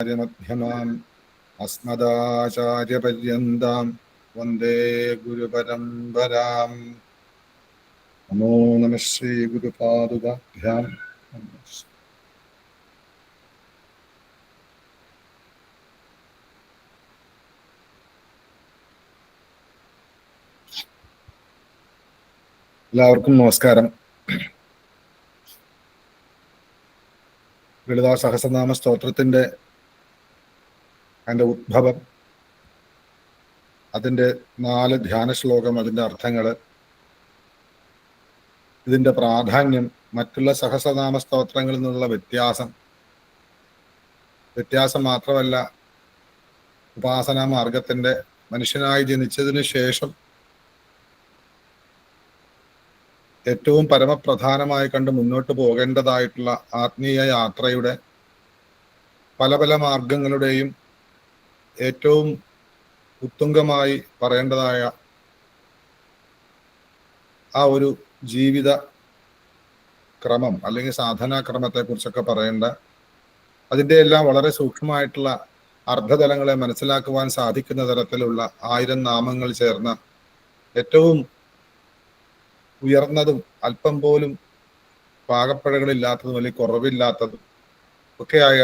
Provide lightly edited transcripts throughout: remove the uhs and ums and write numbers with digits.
മധ്യമാം അസ്മദാചാര്യപര്യന്താം വന്ദേ ഗുരുപരമ്പരാം. നമോ നമഃ ശ്രീ ഗുരുപാദുകാഭ്യാം. എല്ലാവർക്കും നമസ്കാരം. ലളിതാ സഹസ്രനാമ സ്തോത്രത്തിന്റെ അതിൻ്റെ ഉദ്ഭവം, അതിൻ്റെ 4 ധ്യാന ശ്ലോകം, അതിൻ്റെ അർത്ഥങ്ങൾ, ഇതിൻ്റെ പ്രാധാന്യം, മറ്റുള്ള സഹസ്രനാമ സ്തോത്രങ്ങളിൽ നിന്നുള്ള വ്യത്യാസം മാത്രമല്ല, ഉപാസനാ മാർഗത്തിൻ്റെ മനുഷ്യനായി ജനിച്ചതിന് ശേഷം ഏറ്റവും പരമപ്രധാനമായി കണ്ട് മുന്നോട്ട് പോകേണ്ടതായിട്ടുള്ള ആത്മീയ യാത്രയുടെ പല പല മാർഗങ്ങളുടെയും ഏറ്റവും ഉത്തുംഗമായി പറയേണ്ടതായ ആ ഒരു ജീവിത ക്രമം അല്ലെങ്കിൽ സാധനാക്രമത്തെക്കുറിച്ചൊക്കെ പറയേണ്ട, അതിൻ്റെ എല്ലാം വളരെ സൂക്ഷ്മമായിട്ടുള്ള അർത്ഥതലങ്ങളെ മനസ്സിലാക്കുവാൻ സാധിക്കുന്ന തരത്തിലുള്ള 1000 നാമങ്ങൾ ചേർന്ന ഏറ്റവും ഉയർന്നതും അല്പം പോലും പാകപ്പിഴകളില്ലാത്തതും അല്ലെങ്കിൽ കുറവില്ലാത്തതും ഒക്കെയായ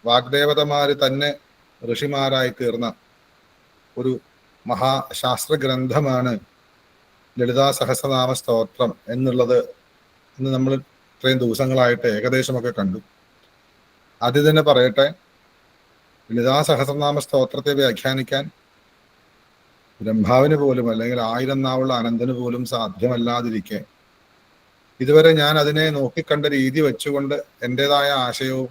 വാഗ്ദേവതമാര് തന്നെ ഋഷിമാരായി തീർന്ന ഒരു മഹാശാസ്ത്ര ഗ്രന്ഥമാണ് ലളിതാ സഹസ്രനാമ സ്തോത്രം എന്നുള്ളത് ഇന്ന് നമ്മൾ ഇത്രയും ദിവസങ്ങളായിട്ട് ഏകദേശമൊക്കെ കണ്ടു. ആദ്യം തന്നെ പറയട്ടെ, ലളിതാ സഹസ്രനാമ സ്തോത്രത്തെ വ്യാഖ്യാനിക്കാൻ ബ്രഹ്മാവിന് പോലും അല്ലെങ്കിൽ 1000 നാവുള്ള അനന്തന് പോലും സാധ്യമല്ലാതിരിക്കെ ഇതുവരെ ഞാൻ അതിനെ നോക്കിക്കണ്ട രീതി വെച്ചുകൊണ്ട് എൻ്റെതായ ആശയവും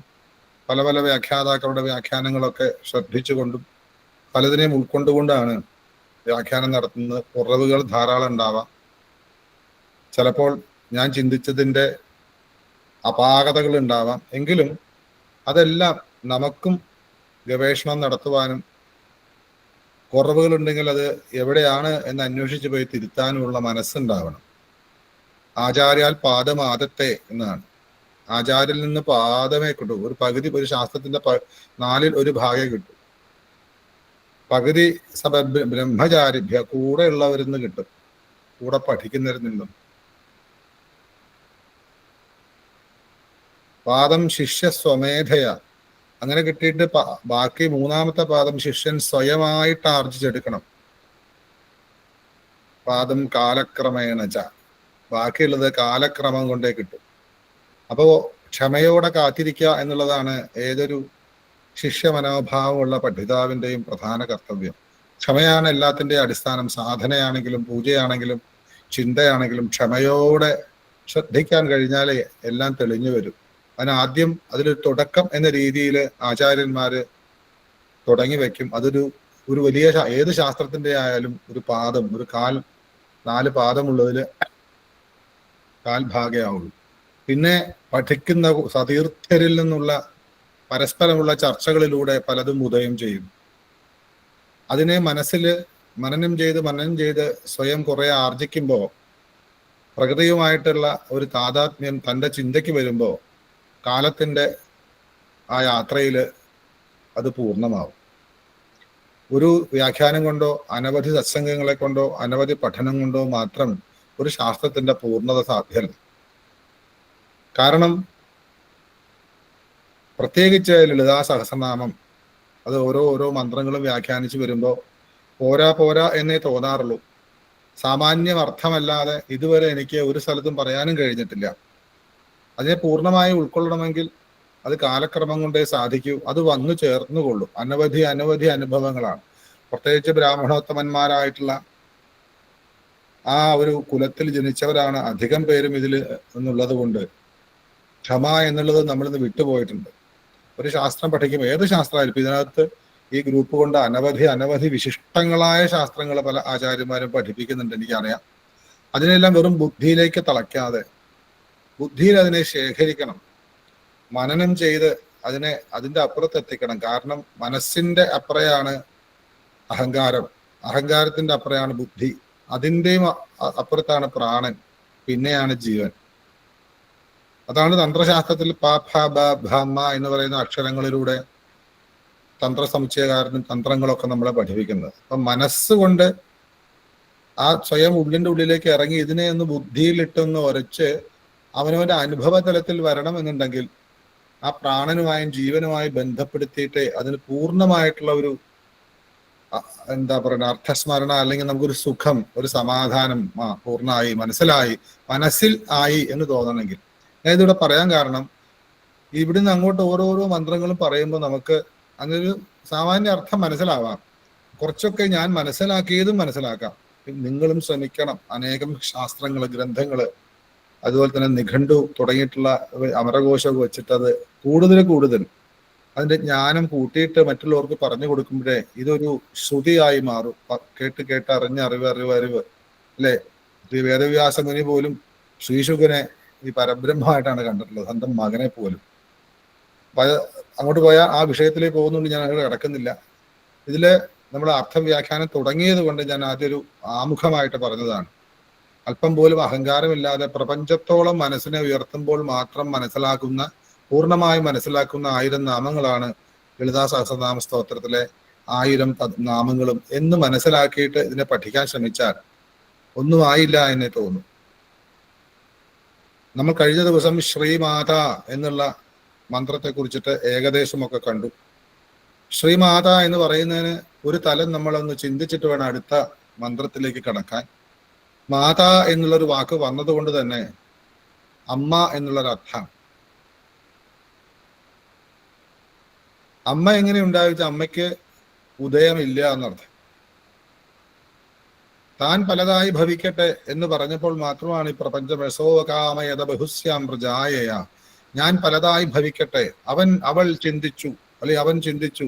പല പല വ്യാഖ്യാതാക്കളുടെ വ്യാഖ്യാനങ്ങളൊക്കെ ശ്രദ്ധിച്ചുകൊണ്ടും പലതിനെയും ഉൾക്കൊണ്ടുകൊണ്ടാണ് വ്യാഖ്യാനം നടത്തുന്നത്. കുറവുകൾ ധാരാളം ഉണ്ടാവാം, ചിലപ്പോൾ ഞാൻ ചിന്തിച്ചതിൻ്റെ അപാകതകൾ ഉണ്ടാവാം. എങ്കിലും അതെല്ലാം നമുക്കും ഗവേഷണം നടത്തുവാനും കുറവുകളുണ്ടെങ്കിൽ അത് എവിടെയാണ് എന്ന് അന്വേഷിച്ച് പോയി തിരുത്താനുമുള്ള മനസ്സുണ്ടാവണം. ആചാര്യാൽ പാദമാദത്തെ എന്നാണ്. ആചാര്യൽ നിന്ന് പാദമേ കിട്ടൂ. ഒരു പകുതി, ഒരു ശാസ്ത്രത്തിന്റെ 4ൽ 1 ഭാഗേ കിട്ടും. പകുതി ബ്രഹ്മചാരിഭ്യ, കൂടെ ഉള്ളവരിൽ നിന്ന് കിട്ടും, കൂടെ പഠിക്കുന്നവരിൽ നിന്നും. പാദം ശിഷ്യ സ്വമേധയ, അങ്ങനെ കിട്ടിയിട്ട് ബാക്കി 3ാമത്തെ പാദം ശിഷ്യൻ സ്വയമായിട്ട് ആർജിച്ചെടുക്കണം. പാദം കാലക്രമേണ, ബാക്കിയുള്ളത് കാലക്രമം കൊണ്ടേ കിട്ടും. അപ്പോ ക്ഷമയോടെ കാത്തിരിക്കുക എന്നുള്ളതാണ് ഏതൊരു ശിഷ്യ മനോഭാവമുള്ള പഠിതാവിൻ്റെയും പ്രധാന കർത്തവ്യം. ക്ഷമയാണ് എല്ലാത്തിൻ്റെയും അടിസ്ഥാനം. സാധനയാണെങ്കിലും പൂജയാണെങ്കിലും ചിന്തയാണെങ്കിലും ക്ഷമയോടെ ശ്രദ്ധിക്കാൻ കഴിഞ്ഞാലേ എല്ലാം തെളിഞ്ഞു വരും. അതിനാദ്യം അതിലൊരു തുടക്കം എന്ന രീതിയിൽ ആചാര്യന്മാര് തുടങ്ങി വയ്ക്കും. ഒരു വലിയ ഏത് ശാസ്ത്രത്തിന്റെ ആയാലും ഒരു പാദം, ഒരു 4 പാദമുള്ളതിൽ കാൽഭാഗയാവുള്ളൂ. പിന്നെ പഠിക്കുന്ന സതീർത്ഥരിൽ നിന്നുള്ള പരസ്പരമുള്ള ചർച്ചകളിലൂടെ പലതും ഉദയം ചെയ്യും. അതിനെ മനസ്സിൽ മനനം ചെയ്ത് സ്വയം കുറെ ആർജിക്കുമ്പോൾ, പ്രകൃതിയുമായിട്ടുള്ള ഒരു താതാത്മ്യം തൻ്റെ ചിന്തയ്ക്ക് വരുമ്പോൾ കാലത്തിൻ്റെ ആ യാത്രയിൽ അത് പൂർണ്ണമാവും. ഒരു വ്യാഖ്യാനം കൊണ്ടോ അനവധി സത്സംഗങ്ങളെ കൊണ്ടോ അനവധി പഠനം കൊണ്ടോ മാത്രം ഒരു ശാസ്ത്രത്തിന്റെ പൂർണ്ണത സാധ്യമല്ല. കാരണം പ്രത്യേകിച്ച് ലളിതാ സഹസ്രനാമം അത് ഓരോ മന്ത്രങ്ങളും വ്യാഖ്യാനിച്ച് വരുമ്പോൾ പോരാ എന്നേ തോന്നാറുള്ളൂ. സാമാന്യം അർത്ഥമല്ലാതെ ഇതുവരെ എനിക്ക് ഒരു സ്ഥലത്തും പറയാനും കഴിഞ്ഞിട്ടില്ല. അതിനെ പൂർണ്ണമായി ഉൾക്കൊള്ളണമെങ്കിൽ അത് കാലക്രമം കൊണ്ടേ സാധിക്കൂ. അത് വന്നു ചേർന്നുകൊള്ളും. അനവധി അനുഭവങ്ങളാണ്. പ്രത്യേകിച്ച് ബ്രാഹ്മണോത്തമന്മാരായിട്ടുള്ള ആ ഒരു കുലത്തിൽ ജനിച്ചവരാണ് അധികം പേരും ഇതിൽ എന്നുള്ളത് കൊണ്ട് ക്ഷമ എന്നുള്ളത് നമ്മളിന്ന് വിട്ടുപോയിട്ടുണ്ട്. ഒരു ശാസ്ത്രം പഠിക്കുമ്പോൾ, ഏത് ശാസ്ത്രമായാലും, ഇതിനകത്ത് ഈ ഗ്രൂപ്പ് കൊണ്ട് അനവധി വിശിഷ്ടങ്ങളായ ശാസ്ത്രങ്ങൾ പല ആചാര്യന്മാരും പഠിപ്പിക്കുന്നുണ്ട്, എനിക്കറിയാം. അതിനെല്ലാം വെറും ബുദ്ധിയിലേക്ക് തളയ്ക്കാതെ ബുദ്ധിയിൽ അതിനെ ശേഖരിക്കണം, മനനം ചെയ്ത് അതിൻ്റെ അപ്പുറത്ത് എത്തിക്കണം. കാരണം മനസ്സിന്റെ അപ്പുറയാണ് അഹങ്കാരം, അഹങ്കാരത്തിന്റെ അപ്പുറയാണ് ബുദ്ധി, അതിൻ്റെയും അപ്പുറത്താണ് പ്രാണൻ, പിന്നെയാണ് ജീവൻ. അതാണ് തന്ത്രശാസ്ത്രത്തിൽ പ ഭ ബ ഭ മ എന്ന് പറയുന്ന അക്ഷരങ്ങളിലൂടെ തന്ത്രസമുച്ചയകാരനും തന്ത്രങ്ങളൊക്കെ നമ്മളെ പഠിപ്പിക്കുന്നത്. അപ്പൊ മനസ്സുകൊണ്ട് ആ സ്വയം ഉള്ളിന്റെ ഉള്ളിലേക്ക് ഇറങ്ങി ഇതിനെ ഒന്ന് ബുദ്ധിയിലിട്ടൊന്ന് ഉരച്ച് അവനവന്റെ അനുഭവ തലത്തിൽ വരണം എന്നുണ്ടെങ്കിൽ ആ പ്രാണനുമായും ജീവനുമായി ബന്ധപ്പെടുത്തിയിട്ട് അതിന് പൂർണ്ണമായിട്ടുള്ള ഒരു എന്താ പറയുക അർത്ഥസ്മരണ, അല്ലെങ്കിൽ നമുക്കൊരു സുഖം, ഒരു സമാധാനം പൂർണ്ണമായി മനസ്സിലായി, മനസ്സിൽ ആയി എന്ന് തോന്നണമെങ്കിൽ. ഞാൻ ഇതിവിടെ പറയാൻ കാരണം, ഇവിടുന്ന് അങ്ങോട്ട് ഓരോരോ മന്ത്രങ്ങളും പറയുമ്പോൾ നമുക്ക് അതിനൊരു സാമാന്യ അർത്ഥം മനസ്സിലാവാം. കുറച്ചൊക്കെ ഞാൻ മനസ്സിലാക്കിയതും മനസ്സിലാക്കാം. നിങ്ങളും ശ്രമിക്കണം. അനേകം ശാസ്ത്രങ്ങള്, ഗ്രന്ഥങ്ങള്, അതുപോലെ തന്നെ നിഘണ്ടു തുടങ്ങിയിട്ടുള്ള അമരകോശമൊക്കെ വെച്ചിട്ട് അത് കൂടുതൽ അതിന്റെ ജ്ഞാനം കൂട്ടിയിട്ട് മറ്റുള്ളവർക്ക് പറഞ്ഞു കൊടുക്കുമ്പോഴേ ഇതൊരു ശ്രുതിയായി മാറും. കേട്ട് കേട്ട് അറിഞ്ഞ് അറിവ് അല്ലെ? ശ്രീ വേദവ്യാസ മുനി പോലും ശ്രീശുഖനെ ഈ പരബ്രഹ്മമായിട്ടാണ് കണ്ടിട്ടുള്ളത്, സ്വന്തം മകനെ പോലും. അങ്ങോട്ട് പോയാൽ ആ വിഷയത്തിലേക്ക് പോകുന്നുണ്ട്, ഞാൻ അങ്ങോട്ട് കിടക്കുന്നില്ല. ഇതില് നമ്മൾ അർത്ഥവ്യാഖ്യാനം തുടങ്ങിയത് കൊണ്ട് ഞാൻ ആദ്യം ഒരു ആമുഖമായിട്ട് പറഞ്ഞതാണ്. അല്പം പോലും അഹങ്കാരമില്ലാതെ പ്രപഞ്ചത്തോളം മനസ്സിനെ ഉയർത്തുമ്പോൾ മാത്രം പൂർണ്ണമായി മനസ്സിലാക്കുന്ന 1000 നാമങ്ങളാണ് ലളിതാ സഹസ്രനാമ സ്തോത്രത്തിലെ 1000 നാമങ്ങളും എന്ന് മനസ്സിലാക്കിയിട്ട് ഇതിനെ പഠിക്കാൻ ശ്രമിച്ചാൽ ഒന്നും ആയില്ല എന്നേ തോന്നും. നമ്മൾ കഴിഞ്ഞ ദിവസം ശ്രീമാത എന്നുള്ള മന്ത്രത്തെ കുറിച്ചിട്ട് ഏകദേശമൊക്കെ കണ്ടു. ശ്രീമാത എന്ന് പറയുന്നതിന് ഒരു തലം നമ്മളൊന്ന് ചിന്തിച്ചിട്ട് വേണം അടുത്ത മന്ത്രത്തിലേക്ക് കടക്കാൻ. മാത എന്നുള്ളൊരു വാക്ക് വന്നതുകൊണ്ട് തന്നെ അമ്മ എന്നുള്ളൊരർത്ഥം. അമ്മ എങ്ങനെ ഉണ്ടാവിച്ച അമ്മയ്ക്ക് ഉദയമില്ല എന്നർത്ഥം. താൻ പലതായി ഭവിക്കട്ടെ എന്ന് പറഞ്ഞപ്പോൾ മാത്രമാണ് ഈ പ്രപഞ്ചം യശോകാമയത ബഹുസ്യാം പ്രജായയ, ഞാൻ പലതായി ഭവിക്കട്ടെ. അവൾ ചിന്തിച്ചു, അല്ലെങ്കിൽ അവൻ ചിന്തിച്ചു.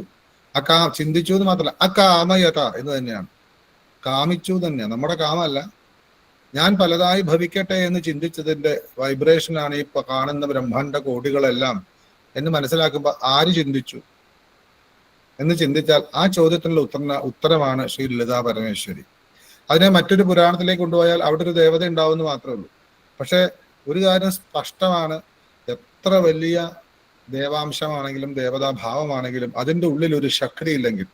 ചിന്തിച്ചു എന്ന് മാത്രമല്ല, അകാമയത എന്ന് തന്നെയാണ്, കാമിച്ചു തന്നെയാണ്. നമ്മുടെ കാമല്ല, ഞാൻ പലതായി ഭവിക്കട്ടെ എന്ന് ചിന്തിച്ചതിന്റെ വൈബ്രേഷനാണ് ഈ കാണുന്ന ബ്രഹ്മാണ്ട കോടികളെല്ലാം എന്ന് മനസ്സിലാക്കുമ്പോൾ ആര് ചിന്തിച്ചു എന്ന് ചിന്തിച്ചാൽ ആ ചോദ്യത്തിനുള്ള ഉത്തരമാണ് ശ്രീ ലളിതാ പരമേശ്വരി. അതിനെ മറ്റൊരു പുരാണത്തിലേക്ക് കൊണ്ടുപോയാൽ അവിടെ ഒരു ദേവത ഉണ്ടാവുമെന്ന് മാത്രമേ ഉള്ളൂ. പക്ഷെ ഒരു കാര്യം സ്പഷ്ടമാണ്, എത്ര വലിയ ദേവാംശമാണെങ്കിലും ദേവതാഭാവമാണെങ്കിലും അതിൻ്റെ ഉള്ളിൽ ഒരു ശക്തി ഇല്ലെങ്കിൽ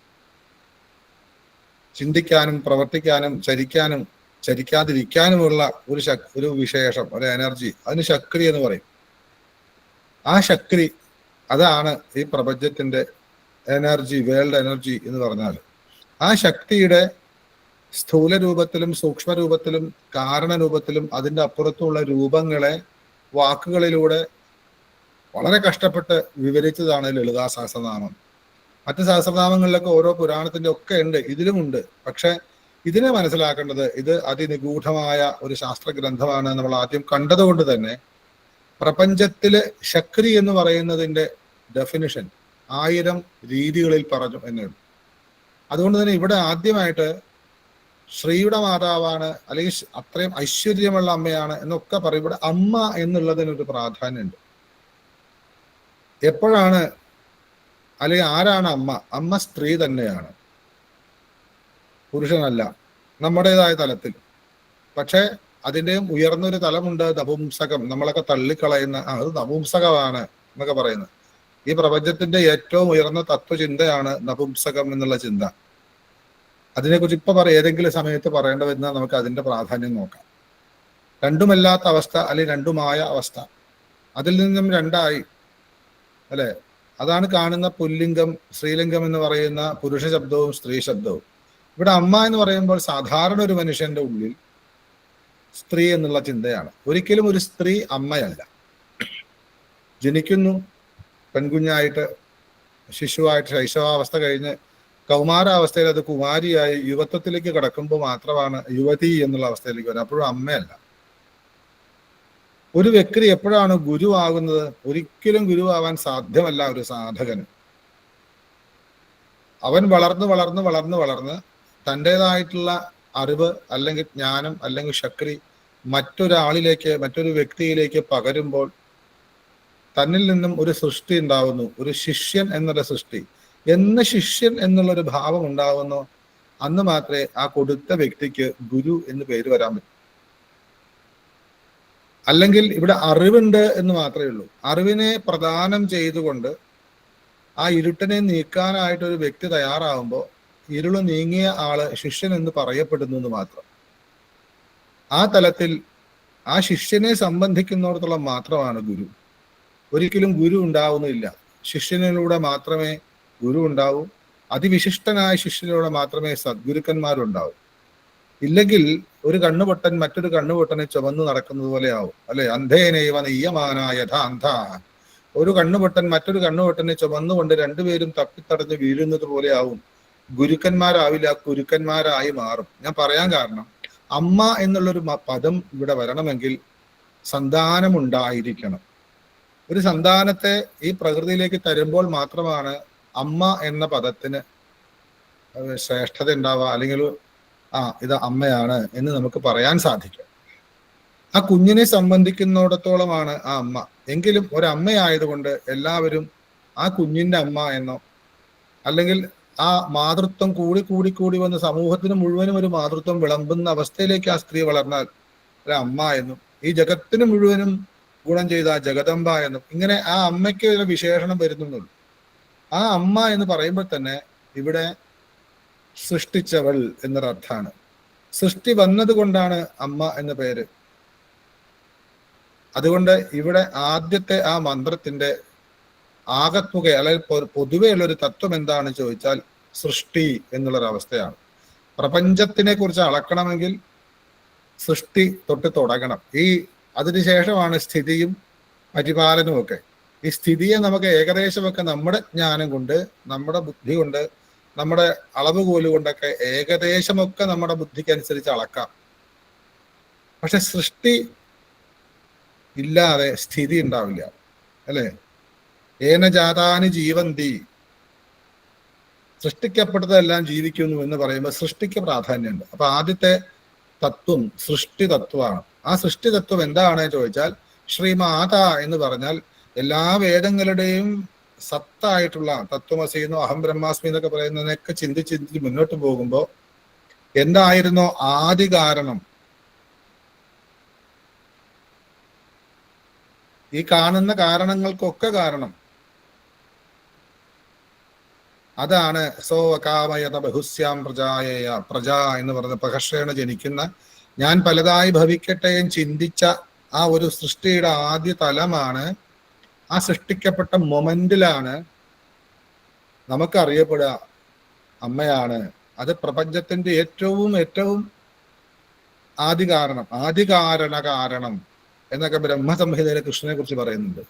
ചിന്തിക്കാനും പ്രവർത്തിക്കാനും ചരിക്കാനും ചരിക്കാതിരിക്കാനുമുള്ള ഒരു വിശേഷം, ഒരു എനർജി, അതിന് ശക്തി എന്ന് പറയും. ആ ശക്തി അതാണ് ഈ പ്രപഞ്ചത്തിന്റെ എനർജി, വേൾഡ് എനർജി എന്ന് പറഞ്ഞാൽ. ആ ശക്തിയുടെ സ്ഥൂല രൂപത്തിലും സൂക്ഷ്മ രൂപത്തിലും കാരണരൂപത്തിലും അതിൻ്റെ അപ്പുറത്തുള്ള രൂപങ്ങളെ വാക്കുകളിലൂടെ വളരെ കഷ്ടപ്പെട്ട് വിവരിച്ചതാണ് ലളിതാ സഹസ്രനാമം. മറ്റ് സഹസ്രനാമങ്ങളിലൊക്കെ ഓരോ പുരാണത്തിന്റെ ഒക്കെ ഉണ്ട്, ഇതിലുമുണ്ട്. പക്ഷെ ഇതിനെ മനസ്സിലാക്കേണ്ടത് ഇത് അതിനിഗൂഢമായ ഒരു ശാസ്ത്ര ഗ്രന്ഥമാണ് നമ്മൾ ആദ്യം കണ്ടതുകൊണ്ട് തന്നെ പ്രപഞ്ചത്തില് ശക്തി എന്ന് പറയുന്നതിന്റെ ഡെഫിനിഷൻ 1000 രീതികളിൽ പറഞ്ഞു എന്നുള്ളൂ. അതുകൊണ്ട് തന്നെ ഇവിടെ ആദ്യമായിട്ട് ശ്രീയുടെ മാതാവാണ്, അല്ലെങ്കിൽ അത്രയും ഐശ്വര്യമുള്ള അമ്മയാണ് എന്നൊക്കെ പറയും. ഇവിടെ അമ്മ എന്നുള്ളതിനൊരു പ്രാധാന്യമുണ്ട്. എപ്പോഴാണ്, അല്ലെങ്കിൽ ആരാണ് അമ്മ? അമ്മ സ്ത്രീ തന്നെയാണ്, പുരുഷനല്ല, നമ്മുടേതായ തലത്തിൽ. പക്ഷെ അതിൻ്റെയും ഉയർന്നൊരു തലമുണ്ട്, നപുംസകം. നമ്മളൊക്കെ തള്ളിക്കളയുന്ന അത് നപുംസകമാണ് എന്നൊക്കെ പറയുന്നത്. ഈ പ്രപഞ്ചത്തിന്റെ ഏറ്റവും ഉയർന്ന തത്വചിന്തയാണ് നപുംസകം എന്നുള്ള ചിന്ത. അതിനെക്കുറിച്ച് ഇപ്പൊ ഏതെങ്കിലും സമയത്ത് പറയേണ്ടി വരുന്ന നമുക്ക് അതിന്റെ പ്രാധാന്യം നോക്കാം. രണ്ടുമല്ലാത്ത അവസ്ഥ, അല്ലെങ്കിൽ രണ്ടുമായ അവസ്ഥ, അതിൽ നിന്നും രണ്ടായി, അല്ലെ? അതാണ് കാണുന്ന പുല്ലിംഗം സ്ത്രീലിംഗം എന്ന് പറയുന്ന പുരുഷ ശബ്ദവും സ്ത്രീ ശബ്ദവും. ഇവിടെ അമ്മ എന്ന് പറയുമ്പോൾ സാധാരണ ഒരു മനുഷ്യന്റെ ഉള്ളിൽ സ്ത്രീ എന്നുള്ള ചിന്തയാണ്. ഒരിക്കലും ഒരു സ്ത്രീ അമ്മയല്ല. ജനിക്കുന്നു പെൺകുഞ്ഞായിട്ട്, ശിശുവായിട്ട്, ശൈശവാവസ്ഥ കഴിഞ്ഞ് കൗമാരാവസ്ഥയിൽ അത് കുമാരിയായി യുവത്വത്തിലേക്ക് കടക്കുമ്പോൾ മാത്രമാണ് യുവതി എന്നുള്ള അവസ്ഥയിലേക്ക് വരുന്നത്. അപ്പോഴും അമ്മയല്ല. ഒരു വ്യക്തി എപ്പോഴാണ് ഗുരുവാകുന്നത്? ഒരിക്കലും ഗുരുവാവാൻ സാധ്യമല്ല ഒരു സാധകന്. അവൻ വളർന്ന് തൻ്റെതായിട്ടുള്ള അറിവ് അല്ലെങ്കിൽ ജ്ഞാനം അല്ലെങ്കിൽ ശക്തി മറ്റൊരാളിലേക്ക്, മറ്റൊരു വ്യക്തിയിലേക്ക് പകരുമ്പോൾ തന്നിൽ നിന്നും ഒരു സൃഷ്ടി ഉണ്ടാവുന്നു, ഒരു ശിഷ്യൻ എന്നുള്ള സൃഷ്ടി. എന്ന് ശിഷ്യൻ എന്നുള്ളൊരു ഭാവം ഉണ്ടാവുന്നു, അന്ന് മാത്രമേ ആ കൊടുത്ത വ്യക്തിക്ക് ഗുരു എന്ന് പേര് വരാൻ പറ്റൂ. അല്ലെങ്കിൽ ഇവിടെ അറിവുണ്ട് എന്ന് മാത്രമേ ഉള്ളൂ. അറിവിനെ പ്രദാനം ചെയ്തുകൊണ്ട് ആ ഇരുട്ടിനെ നീക്കാനായിട്ട് ഒരു വ്യക്തി തയ്യാറാവുമ്പോൾ ഇരുള് നീങ്ങിയ ആള് ശിഷ്യൻ എന്ന് പറയപ്പെടുന്നു എന്ന് മാത്രം. ആ തലത്തിൽ ആ ശിഷ്യനെ സംബന്ധിക്കുന്നിടത്തോളം മാത്രമാണ് ഗുരു. ഒരിക്കലും ഗുരു ഉണ്ടാവുന്നില്ല. ശിഷ്യനിലൂടെ മാത്രമേ ഗുരു ഉണ്ടാവൂ. അതിവിശിഷ്ടനായ ശിഷ്യനിലൂടെ മാത്രമേ സദ്ഗുരുക്കന്മാരുണ്ടാവൂ. ഇല്ലെങ്കിൽ ഒരു കണ്ണുപൊട്ടൻ മറ്റൊരു കണ്ണുപൊട്ടനെ ചുമന്നു നടക്കുന്നത് പോലെ ആവും, അല്ലെ? അന്ധേനൈവ നെയ്യമാന യഥാ അന്ധ. ഒരു കണ്ണുപൊട്ടൻ മറ്റൊരു കണ്ണുപൊട്ടനെ ചുമന്നുകൊണ്ട് രണ്ടുപേരും തപ്പിത്തടഞ്ഞ് വീഴുന്നത് പോലെ ആവും. ഗുരുക്കന്മാരാവില്ല, കുരുക്കന്മാരായി മാറും. ഞാൻ പറയാൻ കാരണം, അമ്മ എന്നുള്ളൊരു പദം ഇവിടെ വരണമെങ്കിൽ സന്താനം ഉണ്ടായിരിക്കണം. ഒരു സന്താനത്തെ ഈ പ്രകൃതിയിലേക്ക് തരുമ്പോൾ മാത്രമാണ് അമ്മ എന്ന പദത്തിന് ശ്രേഷ്ഠത ഉണ്ടാവുക, അല്ലെങ്കിൽ ഇത് അമ്മയാണ് എന്ന് നമുക്ക് പറയാൻ സാധിക്കും. ആ കുഞ്ഞിനെ സംബന്ധിക്കുന്നിടത്തോളമാണ് ആ അമ്മ. എങ്കിലും ഒരമ്മയായതുകൊണ്ട് എല്ലാവരും ആ കുഞ്ഞിന്റെ അമ്മ എന്നോ, അല്ലെങ്കിൽ ആ മാതൃത്വം കൂടി കൂടി കൂടി വന്ന് സമൂഹത്തിന് മുഴുവനും ഒരു മാതൃത്വം വിളമ്പുന്ന അവസ്ഥയിലേക്ക് ആ സ്ത്രീ വളർന്നാൽ ഒരു അമ്മ എന്നും, ഈ ജഗത്തിന് മുഴുവനും ഗുണം ചെയ്ത ജഗദംബ എന്നും, ഇങ്ങനെ ആ അമ്മയ്ക്ക് ഒരു വിശേഷണം വരുന്നുള്ളൂ. ആ അമ്മ എന്ന് പറയുമ്പോൾ തന്നെ ഇവിടെ സൃഷ്ടിച്ചവൾ എന്നൊരർത്ഥാണ്. സൃഷ്ടി വന്നത് കൊണ്ടാണ് അമ്മ എന്ന പേര്. അതുകൊണ്ട് ഇവിടെ ആദ്യത്തെ ആ മന്ത്രത്തിന്റെ ആകത്തുക, അല്ലെങ്കിൽ പൊതുവെ ഉള്ളൊരു തത്വം എന്താണെന്ന് ചോദിച്ചാൽ സൃഷ്ടി എന്നുള്ളൊരവസ്ഥയാണ്. പ്രപഞ്ചത്തിനെ കുറിച്ച് അളക്കണമെങ്കിൽ സൃഷ്ടി തൊട്ട് തുടങ്ങണം. അതിനുശേഷമാണ് സ്ഥിതിയും പരിപാലനവും ഒക്കെ. ഈ സ്ഥിതിയെ നമുക്ക് ഏകദേശമൊക്കെ നമ്മുടെ ജ്ഞാനം കൊണ്ട്, നമ്മുടെ ബുദ്ധി കൊണ്ട്, നമ്മുടെ അളവുകോല് കൊണ്ടൊക്കെ ഏകദേശമൊക്കെ നമ്മുടെ ബുദ്ധിക്ക് അനുസരിച്ച് അളക്കാം. പക്ഷെ സൃഷ്ടി ഇല്ലാതെ സ്ഥിതി ഉണ്ടാവില്ല, അല്ലെ? ഏന ജാതാനി ജീവന്തി, സൃഷ്ടിക്കപ്പെട്ടതെല്ലാം ജീവിക്കുന്നു എന്ന് പറയുമ്പോൾ സൃഷ്ടിക്ക് പ്രാധാന്യമുണ്ട്. അപ്പൊ ആദ്യത്തെ തത്വം സൃഷ്ടി തത്വമാണ്. ആ സൃഷ്ടി തത്വം എന്താണ് ചോദിച്ചാൽ ശ്രീമാത എന്ന് പറഞ്ഞാൽ എല്ലാ വേദങ്ങളുടെയും സത്തായിട്ടുള്ള തത്വമസി എന്നോ അഹം ബ്രഹ്മാസ്മി എന്നൊക്കെ പറയുന്നതിനൊക്കെ ചിന്തിച്ച് മുന്നോട്ട് പോകുമ്പോൾ എന്തായിരുന്നോ ആദി കാരണം, ഈ കാണുന്ന കാരണങ്ങൾക്കൊക്കെ കാരണം അതാണ് സോകാമയത ബഹുസ്യാം പ്രജായ പ്രജ എന്ന് പറഞ്ഞ പ്രഹർഷേണ ജനിക്കുന്ന ഞാൻ പലതായി ഭവിക്കട്ടെ എന്ന് ചിന്തിച്ച ആ ഒരു സൃഷ്ടിയുടെ ആദ്യ തലമാണ്. ആ സൃഷ്ടിക്കപ്പെട്ട മൊമെന്റിലാണ് നമുക്കറിയപ്പെടുക അമ്മയാണ്. അത് പ്രപഞ്ചത്തിന്റെ ഏറ്റവും ഏറ്റവും ആദി കാരണം, കാരണം എന്നൊക്കെ ബ്രഹ്മസംഹിതയിലെ കൃഷ്ണനെ കുറിച്ച് പറയുന്നുണ്ട്.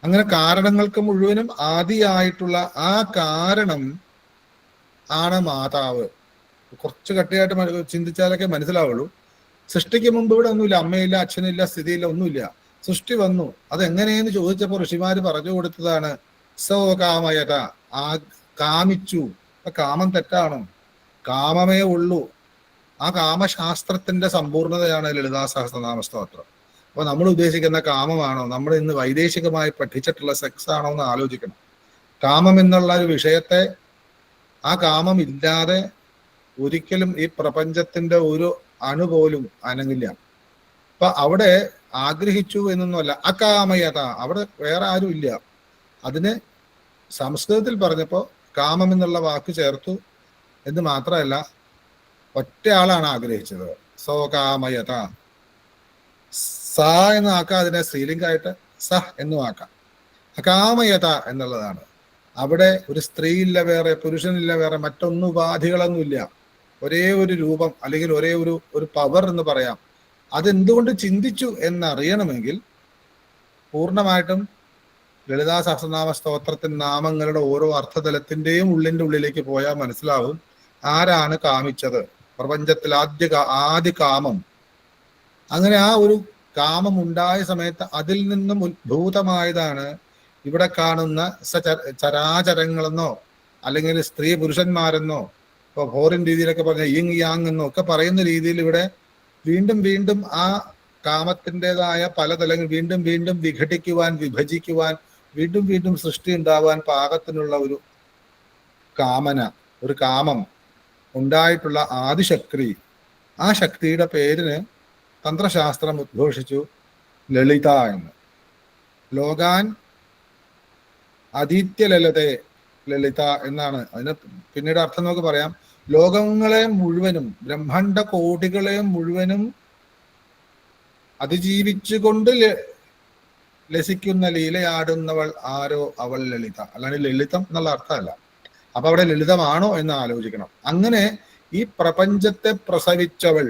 അങ്ങനെ കാരണങ്ങൾക്ക് മുഴുവനും ആദിയായിട്ടുള്ള ആ കാരണം ആണ് മാതാവ്. കുറച്ച് കട്ടിയായിട്ട് ചിന്തിച്ചാലൊക്കെ മനസ്സിലാവുള്ളൂ. സൃഷ്ടിക്ക് മുമ്പ് ഇവിടെ ഒന്നുമില്ല, അമ്മയില്ല, അച്ഛനില്ല, സ്ഥിതിയില്ല, ഒന്നുമില്ല. സൃഷ്ടി വന്നു. അതെങ്ങനെയെന്ന് ചോദിച്ചപ്പോൾ ഋഷിമാര് പറഞ്ഞു കൊടുത്തതാണ് സോകാമയത, കാമിച്ചു. അപ്പൊ കാമം തെറ്റാണോ? കാമമേ ഉള്ളൂ. ആ കാമശാസ്ത്രത്തിന്റെ സമ്പൂർണതയാണ് ലളിതാ സഹസ്രനാമ സ്തോത്രം. അപ്പൊ നമ്മൾ ഉദ്ദേശിക്കുന്ന കാമമാണോ, നമ്മൾ ഇന്ന് വൈദേശികമായി പഠിച്ചിട്ടുള്ള സെക്സ് ആണോ എന്ന് ആലോചിക്കണം. കാമം എന്നുള്ള ഒരു വിഷയത്തെ, ആ കാമം ഇല്ലാതെ ഒരിക്കലും ഈ പ്രപഞ്ചത്തിന്റെ ഒരു അണു പോലും അനങ്ങില്ല. അപ്പൊ അവിടെ ആഗ്രഹിച്ചു എന്നൊന്നുമല്ല, അകാമയത, അവിടെ വേറെ ആരും ഇല്ല. അതിന് സംസ്കൃതത്തിൽ പറഞ്ഞപ്പോ കാമം എന്നുള്ള വാക്ക് ചേർത്തു എന്ന് മാത്രമല്ല, ഒറ്റയാളാണ് ആഗ്രഹിച്ചത്. സോകാമയത, സ എന്ന് ആക്കാം, അതിനെ സ്ത്രീലിംഗമായിട്ട് സഹ് എന്നും ആക്കാം. അകാമയത എന്നുള്ളതാണ്. അവിടെ ഒരു സ്ത്രീയില്ല വേറെ, പുരുഷനില്ല വേറെ, മറ്റൊന്നും ഉപാധികളൊന്നുമില്ല. ഒരേ ഒരു രൂപം, അല്ലെങ്കിൽ ഒരേ ഒരു പവർ എന്ന് പറയാം. അതെന്തുകൊണ്ട് ചിന്തിച്ചു എന്നറിയണമെങ്കിൽ പൂർണ്ണമായിട്ടും ലളിതാ സഹസ്രനാമ സ്തോത്രത്തിന്റെ നാമങ്ങളുടെ ഓരോ അർത്ഥതലത്തിന്റെയും ഉള്ളിലേക്ക് പോയാൽ മനസ്സിലാവും ആരാണ് കാമിച്ചത്. പ്രപഞ്ചത്തിൽ ആദ്യ കാമം. അങ്ങനെ ആ ഒരു കാമം ഉണ്ടായ സമയത്ത് അതിൽ നിന്നും ഉദ്ഭൂതമായതാണ് ഇവിടെ കാണുന്ന ചരാചരങ്ങളെന്നോ, അല്ലെങ്കിൽ സ്ത്രീ പുരുഷന്മാരെന്നോ, ഇപ്പൊ ഫോറിൻ രീതിയിലൊക്കെ പറഞ്ഞ യിങ് യാങ് എന്നോ ഒക്കെ പറയുന്ന രീതിയിൽ ഇവിടെ വീണ്ടും വീണ്ടും ആ കാമത്തിൻ്റെതായ പല തലങ്ങൾ വീണ്ടും വീണ്ടും വിഘടിക്കുവാൻ, വിഭജിക്കുവാൻ, വീണ്ടും വീണ്ടും സൃഷ്ടി ഉണ്ടാവാൻ പാകത്തിനുള്ള ഒരു കാമന, ഒരു കാമം ഉണ്ടായിട്ടുള്ള ആദിശക്തി. ആ ശക്തിയുടെ പേരിന് തന്ത്രശാസ്ത്രം ഉദ്ഘോഷിച്ചു ലളിത എന്ന്. ലോകാൻ ആദിത്യ ലളിത എന്നാണ് അതിന് പിന്നീട് അർത്ഥം നമുക്ക് പറയാം. ലോകങ്ങളെ മുഴുവനും, ബ്രഹ്മാണ്ട കോടികളെ മുഴുവനും അതിജീവിച്ചുകൊണ്ട് ലസിക്കുന്ന ലീലയാടുന്നവൾ ആരോ അവൾ ലളിത. അല്ലാണ്ട് ലളിതം എന്നുള്ള അർത്ഥമല്ല. അപ്പൊ അവിടെ ലളിതമാണോ എന്ന് ആലോചിക്കണം. അങ്ങനെ ഈ പ്രപഞ്ചത്തെ പ്രസവിച്ചവൾ,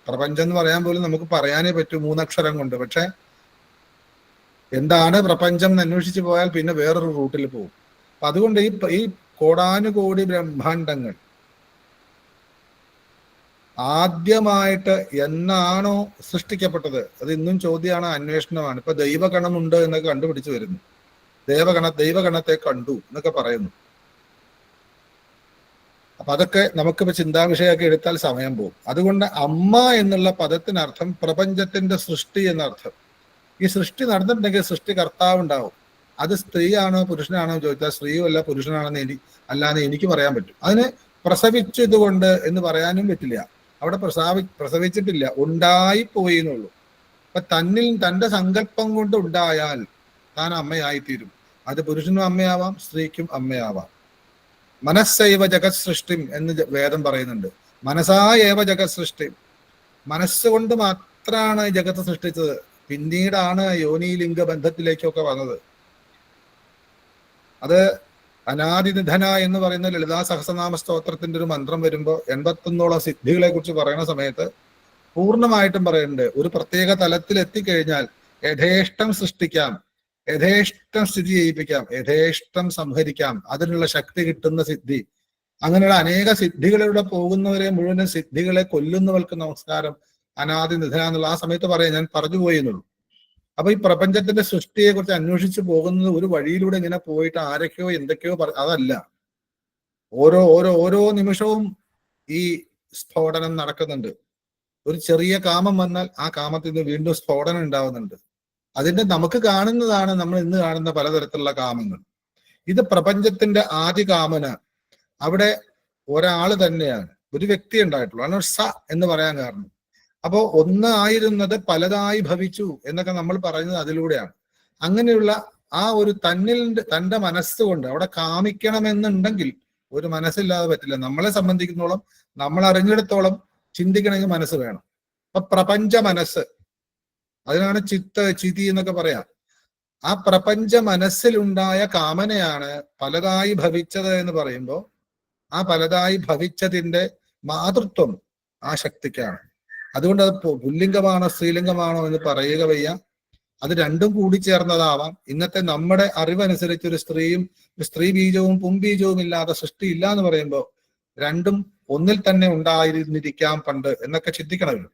പ്രപഞ്ചം എന്ന് പറയാൻ പോലും നമുക്ക് പറയാനേ പറ്റൂ 3 അക്ഷരം കൊണ്ട്. പക്ഷെ എന്താണ് പ്രപഞ്ചം എന്ന് അന്വേഷിച്ച് പോയാൽ പിന്നെ വേറൊരു റൂട്ടിൽ പോകും. അപ്പൊ അതുകൊണ്ട് ഈ കോടാനുകോടി ബ്രഹ്മാണ്ടങ്ങൾ ആദ്യമായിട്ട് എന്നാണോ സൃഷ്ടിക്കപ്പെട്ടത്, അത് ഇന്നും ചോദ്യമാണ്, അന്വേഷണമാണ്. ഇപ്പൊ ദൈവഗണമുണ്ട് എന്നൊക്കെ കണ്ടുപിടിച്ചു വരുന്നു. ദൈവഗണത്തെ കണ്ടു എന്നൊക്കെ പറയുന്നു. അപ്പൊ അതൊക്കെ നമുക്കിപ്പോ ചിന്താവിഷയമൊക്കെ എടുത്താൽ സമയം പോകും. അതുകൊണ്ട് അമ്മ എന്നുള്ള പദത്തിനർത്ഥം പ്രപഞ്ചത്തിന്റെ സൃഷ്ടി എന്നർത്ഥം. ഈ സൃഷ്ടി നടന്നിട്ടുണ്ടെങ്കിൽ സൃഷ്ടികർത്താവ് ഉണ്ടാവും. അത് സ്ത്രീയാണോ പുരുഷനാണോ ചോദിച്ചാൽ സ്ത്രീയും അല്ല പുരുഷനാണെന്ന് അല്ലാതെ എനിക്ക് പറയാൻ പറ്റും. അതിന് പ്രസവിച്ചതുകൊണ്ട് എന്ന് പറയാനും പറ്റില്ല. അവിടെ പ്രസവിച്ചിട്ടില്ല, ഉണ്ടായിപ്പോയി എന്നുള്ളൂ. അപ്പൊ തന്റെ സങ്കല്പം കൊണ്ട് ഉണ്ടായാൽ താൻ അമ്മയായിത്തീരും. അത് പുരുഷനും അമ്മയാവാം, സ്ത്രീക്കും അമ്മയാവാം. മനസ്സൈവ ജഗത് സൃഷ്ടി എന്ന് വേദം പറയുന്നുണ്ട്. മനസായേവ ജഗത് സൃഷ്ടി, മനസ്സുകൊണ്ട് മാത്രമാണ് ജഗത്ത് സൃഷ്ടിച്ചത്. പിന്നീടാണ് യോനിലിംഗ ബന്ധത്തിലേക്കൊക്കെ വന്നത്. അത് അനാദിനിധന എന്ന് പറയുന്ന ലളിതാ സഹസ്രനാമ സ്തോത്രത്തിന്റെ ഒരു മന്ത്രം വരുമ്പോൾ 81ഓളം സിദ്ധികളെ കുറിച്ച് പറയുന്ന സമയത്ത് പൂർണ്ണമായിട്ടും പറയുന്നുണ്ട്. ഒരു പ്രത്യേക തലത്തിൽ എത്തിക്കഴിഞ്ഞാൽ യഥേഷ്ടം സൃഷ്ടിക്കാം, യഥേഷ്ടം സ്ഥിതി ചെയ്യിപ്പിക്കാം, യഥേഷ്ടം സംഹരിക്കാം, അതിനുള്ള ശക്തി കിട്ടുന്ന സിദ്ധി. അങ്ങനെയുള്ള അനേക സിദ്ധികളിലൂടെ പോകുന്നവരെ മുഴുവൻ സിദ്ധികളെ കൊല്ലുന്നവർക്ക് നമസ്കാരം, അനാദി നിധന എന്നുള്ള ആ സമയത്ത് പറയാം. ഞാൻ പറഞ്ഞു പോയി എന്നുള്ളൂ. അപ്പൊ ഈ പ്രപഞ്ചത്തിന്റെ സൃഷ്ടിയെ കുറിച്ച് അന്വേഷിച്ച് പോകുന്നത് ഒരു വഴിയിലൂടെ ഇങ്ങനെ പോയിട്ട് ആരൊക്കെയോ എന്തൊക്കെയോ അതല്ല. ഓരോ നിമിഷവും ഈ സ്ഫോടനം നടക്കുന്നുണ്ട്. ഒരു ചെറിയ കാമം വന്നാൽ ആ കാമത്തിൽ നിന്ന് വീണ്ടും സ്ഫോടനം ഉണ്ടാവുന്നുണ്ട്. അതിന്റെ നമുക്ക് കാണുന്നതാണ് നമ്മൾ ഇന്ന് കാണുന്ന പലതരത്തിലുള്ള കാമങ്ങൾ. ഇത് പ്രപഞ്ചത്തിന്റെ ആദി കാമന അവിടെ ഒരാള് തന്നെയാണ്, ഒരു വ്യക്തി ഉണ്ടായിട്ടുള്ളൂ. അതാണ് സ എന്ന് പറയാൻ കാരണം. അപ്പോ ഒന്നായിരുന്നത് പലതായി ഭവിച്ചു എന്നൊക്കെ നമ്മൾ പറയുന്നത് അതിലൂടെയാണ്. അങ്ങനെയുള്ള ആ ഒരു തന്റെ മനസ്സുകൊണ്ട് അവിടെ കാമിക്കണമെന്നുണ്ടെങ്കിൽ ഒരു മനസ്സില്ലാതെ പറ്റില്ല. നമ്മളെ സംബന്ധിക്കുന്നിടത്തോളം, നമ്മൾ അറിഞ്ഞിടത്തോളം ചിന്തിക്കണമെങ്കിൽ മനസ്സ് വേണം. അപ്പൊ പ്രപഞ്ച മനസ്സ്, അതിനാണ് ചിതി എന്നൊക്കെ പറയാം. ആ പ്രപഞ്ച മനസ്സിലുണ്ടായ കാമനയാണ് പലതായി ഭവിച്ചത് എന്ന് പറയുമ്പോൾ ആ പലതായി ഭവിച്ചതിന്റെ മാതൃത്വം ആ ശക്തിക്കാണ്. അതുകൊണ്ട് അത് പുല്ലിംഗമാണോ സ്ത്രീലിംഗമാണോ എന്ന് പറയുക വയ്യ. അത് രണ്ടും കൂടി ചേർന്നതാവാം. ഇന്നത്തെ നമ്മുടെ അറിവനുസരിച്ച് ഒരു സ്ത്രീ ബീജവും പുംബീജവും ഇല്ലാതെ സൃഷ്ടി ഇല്ല എന്ന് പറയുമ്പോൾ രണ്ടും ഒന്നിൽ തന്നെ ഉണ്ടായിരുന്നിരിക്കാം പണ്ട് എന്നൊക്കെ ചിന്തിക്കണമല്ലോ.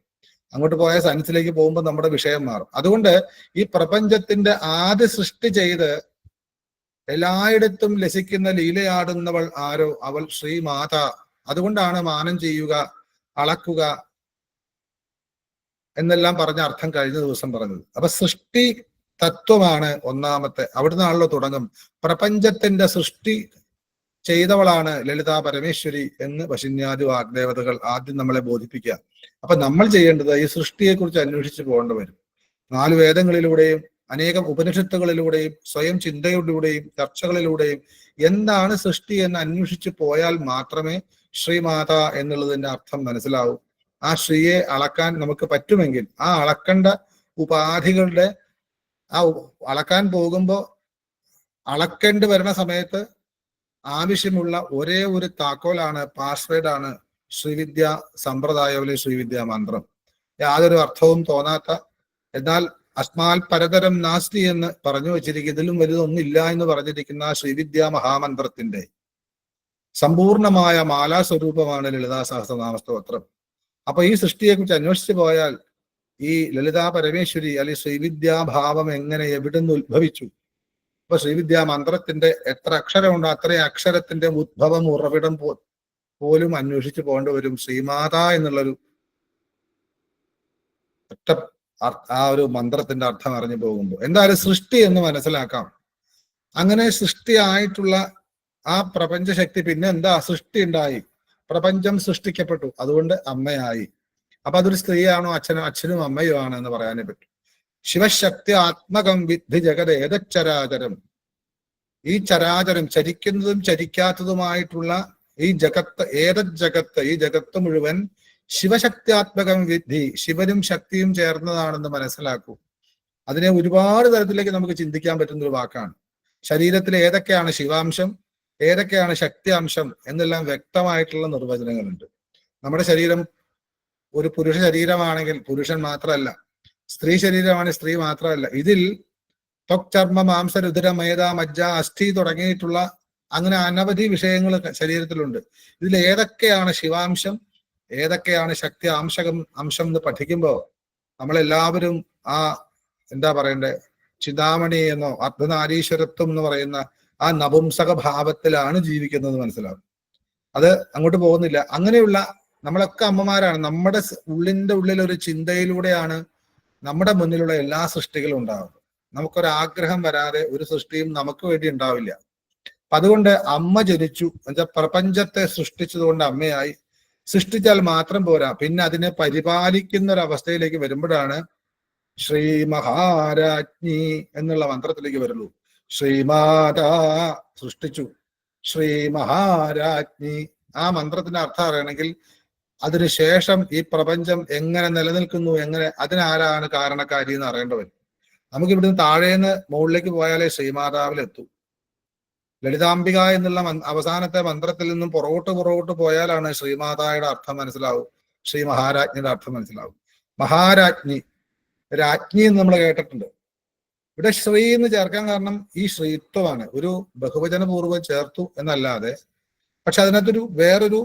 അങ്ങോട്ട് പോയ സയൻസിലേക്ക് പോകുമ്പോൾ നമ്മുടെ വിഷയം മാറും. അതുകൊണ്ട് ഈ പ്രപഞ്ചത്തിന്റെ ആദ്യ സൃഷ്ടി ചെയ്ത് എല്ലായിടത്തും ലസിക്കുന്ന ലീലയാടുന്നവൾ ആരോ അവൾ ശ്രീമാത. അതുകൊണ്ടാണ് മാനം ചെയ്യുക, അളക്കുക എന്നെല്ലാം പറഞ്ഞ അർത്ഥം കഴിഞ്ഞ ദിവസം പറഞ്ഞത്. അപ്പൊ സൃഷ്ടി തത്വമാണ് ഒന്നാമത്തെ. അവിടുന്നാണല്ലോ തുടങ്ങും. പ്രപഞ്ചത്തിന്റെ സൃഷ്ടി ചെയ്തവളാണ് ലളിതാ പരമേശ്വരി എന്ന് വശിന്യാദി വാഗ്ദേവതകൾ ആദ്യം നമ്മളെ ബോധിപ്പിക്കുക. അപ്പൊ നമ്മൾ ചെയ്യേണ്ടത് ഈ സൃഷ്ടിയെ കുറിച്ച് അന്വേഷിച്ച് പോകേണ്ടി വരും. 4 വേദങ്ങളിലൂടെയും അനേകം ഉപനിഷത്തുകളിലൂടെയും സ്വയം ചിന്തയിലൂടെയും ചർച്ചകളിലൂടെയും എന്താണ് സൃഷ്ടി എന്ന് അന്വേഷിച്ച് പോയാൽ മാത്രമേ ശ്രീമാത എന്നുള്ളതിന്റെ അർത്ഥം മനസ്സിലാവൂ. ആ ശ്രീയെ അളക്കാൻ നമുക്ക് പറ്റുമെങ്കിൽ ആ അളക്കേണ്ട ഉപാധികളുടെ അളക്കാൻ പോകുമ്പോൾ അളക്കേണ്ടി വരുന്ന സമയത്ത് ആവശ്യമുള്ള ഒരേ ഒരു താക്കോലാണ്, പാസ്വേഡ് ആണ് ശ്രീവിദ്യ സമ്പ്രദായത്തിലെ ശ്രീവിദ്യ മന്ത്രം. യാതൊരു അർത്ഥവും തോന്നാത്ത, എന്നാൽ അസ്മാൽ പരതരം നാസ്തി എന്ന് പറഞ്ഞു വെച്ചിരിക്കും, ഇതിലും വലുതൊന്നില്ല എന്ന് പറഞ്ഞിരിക്കുന്ന ശ്രീവിദ്യ മഹാമന്ത്രത്തിന്റെ സമ്പൂർണമായ മാലാസ്വരൂപമാണ് ലളിതാ സഹസ്രനാമ സ്തോത്രം. അപ്പൊ ഈ സൃഷ്ടിയെ കുറിച്ച് അന്വേഷിച്ചു പോയാൽ ഈ ലളിതാ പരമേശ്വരി അല്ലെങ്കിൽ ശ്രീവിദ്യാഭാവം എങ്ങനെ എവിടുന്ന് ഉത്ഭവിച്ചു, അപ്പൊ ശ്രീവിദ്യാ മന്ത്രത്തിന്റെ എത്ര അക്ഷരമുണ്ടോ അത്രയും അക്ഷരത്തിന്റെ ഉദ്ഭവം ഉറവിടം പോലും അന്വേഷിച്ചു പോകേണ്ടി വരും. ശ്രീമാത എന്നുള്ളൊരു ഒറ്റ ആ ഒരു മന്ത്രത്തിന്റെ അർത്ഥം അറിഞ്ഞു പോകുമ്പോൾ എന്തായാലും സൃഷ്ടി എന്ന് മനസ്സിലാക്കാം. അങ്ങനെ സൃഷ്ടിയായിട്ടുള്ള ആ പ്രപഞ്ചശക്തി പിന്നെ എന്താ, സൃഷ്ടി ഉണ്ടായി, പ്രപഞ്ചം സൃഷ്ടിക്കപ്പെട്ടു, അതുകൊണ്ട് അമ്മയായി. അപ്പൊ അതൊരു സ്ത്രീയാണോ അച്ഛനും അമ്മയുമാണ് എന്ന് പറയാനേ പറ്റും. ശിവശക്തി ആത്മകം വിദ്ധി ജഗത് ഏതച്ചരാചരം. ഈ ചരാചരം ചരിക്കുന്നതും ചരിക്കാത്തതുമായിട്ടുള്ള ഈ ജഗത്ത്, ജഗത്ത്, ഈ ജഗത്ത് മുഴുവൻ ശിവശക്തിയാത്മകം വിദ്ധി, ശിവനും ശക്തിയും ചേർന്നതാണെന്ന് മനസ്സിലാക്കൂ. അതിനെ ഒരുപാട് തരത്തിലേക്ക് നമുക്ക് ചിന്തിക്കാൻ പറ്റുന്ന ഒരു വാക്കാണ്. ശരീരത്തിൽ ഏതൊക്കെയാണ് ശിവാംശം, ഏതൊക്കെയാണ് ശക്തി അംശം എന്നെല്ലാം വ്യക്തമായിട്ടുള്ള നിർവചനങ്ങളുണ്ട്. നമ്മുടെ ശരീരം ഒരു പുരുഷ ശരീരമാണെങ്കിൽ പുരുഷൻ മാത്രമല്ല, സ്ത്രീ ശരീരമാണ് സ്ത്രീ മാത്രമല്ല. ഇതിൽ ത്വക്, ചർമ്മ, മാംസ, രുധിര, മേധ, മജ്ജ, അസ്ഥി തുടങ്ങിയിട്ടുള്ള അങ്ങനെ അനവധി വിഷയങ്ങൾ ശരീരത്തിലുണ്ട്. ഇതിൽ ഏതൊക്കെയാണ് ശിവാംശം, ഏതൊക്കെയാണ് ശക്തി അംശം എന്ന് പഠിക്കുമ്പോൾ നമ്മളെല്ലാവരും ആ എന്താ പറയണ്ടേ, ചിന്താമണി എന്നോ അർദ്ധനാരീശ്വരത്വം എന്ന് പറയുന്ന ആ നപുംസക ഭാവത്തിലാണ് ജീവിക്കുന്നത് മനസ്സിലാവും. അത് അങ്ങോട്ട് പോകുന്നില്ല. അങ്ങനെയുള്ള നമ്മളൊക്കെ അമ്മമാരാണ്. നമ്മുടെ ഉള്ളിന്റെ ഉള്ളിൽ ഒരു ചിന്തയിലൂടെയാണ് നമ്മുടെ മുന്നിലുള്ള എല്ലാ സൃഷ്ടികളും ഉണ്ടാകുന്നത്. നമുക്കൊരാഗ്രഹം വരാതെ ഒരു സൃഷ്ടിയും നമുക്ക് വേണ്ടി ഉണ്ടാവില്ല. അതുകൊണ്ട് അമ്മ ജനിച്ചു എന്നുവെച്ചാൽ പ്രപഞ്ചത്തെ സൃഷ്ടിച്ചതുകൊണ്ട് അമ്മയായി. സൃഷ്ടിച്ചാൽ മാത്രം പോരാ, പിന്നെ അതിനെ പരിപാലിക്കുന്ന ഒരു അവസ്ഥയിലേക്ക് വരുമ്പോഴാണ് ശ്രീ മഹാരാജ്ഞി എന്നുള്ള മന്ത്രത്തിലേക്ക് വരുള്ളൂ. ശ്രീമാതാ സൃഷ്ടിച്ചു, ശ്രീ മഹാരാജ്ഞി. ആ മന്ത്രത്തിന്റെ അർത്ഥം അറിയണമെങ്കിൽ അതിനുശേഷം ഈ പ്രപഞ്ചം എങ്ങനെ നിലനിൽക്കുന്നു, എങ്ങനെ, അതിനാരാണ് കാരണക്കാരി എന്ന് അറിയേണ്ടവൻ. നമുക്ക് ഇവിടുന്ന് താഴേന്ന് മുകളിലേക്ക് പോയാലേ ശ്രീമാതാവിലെത്തൂ. ലളിതാംബിക എന്നുള്ള അവസാനത്തെ മന്ത്രത്തിൽ നിന്നും പുറകോട്ട് പോയാലാണ് ശ്രീമാതായുടെ അർത്ഥം മനസ്സിലാവും, ശ്രീ മഹാരാജ്ഞിയുടെ അർത്ഥം മനസ്സിലാവും. മഹാരാജ്ഞി, രാജ്ഞി എന്ന് നമ്മൾ കേട്ടിട്ടുണ്ട്. ഇവിടെ ശ്രീ എന്ന് ചേർക്കാൻ കാരണം ഈ ശ്രീത്വമാണ്. ഒരു ബഹുവചനപൂർവ്വം ചേർത്തു എന്നല്ലാതെ, പക്ഷെ അതിനകത്തൊരു വേറൊരു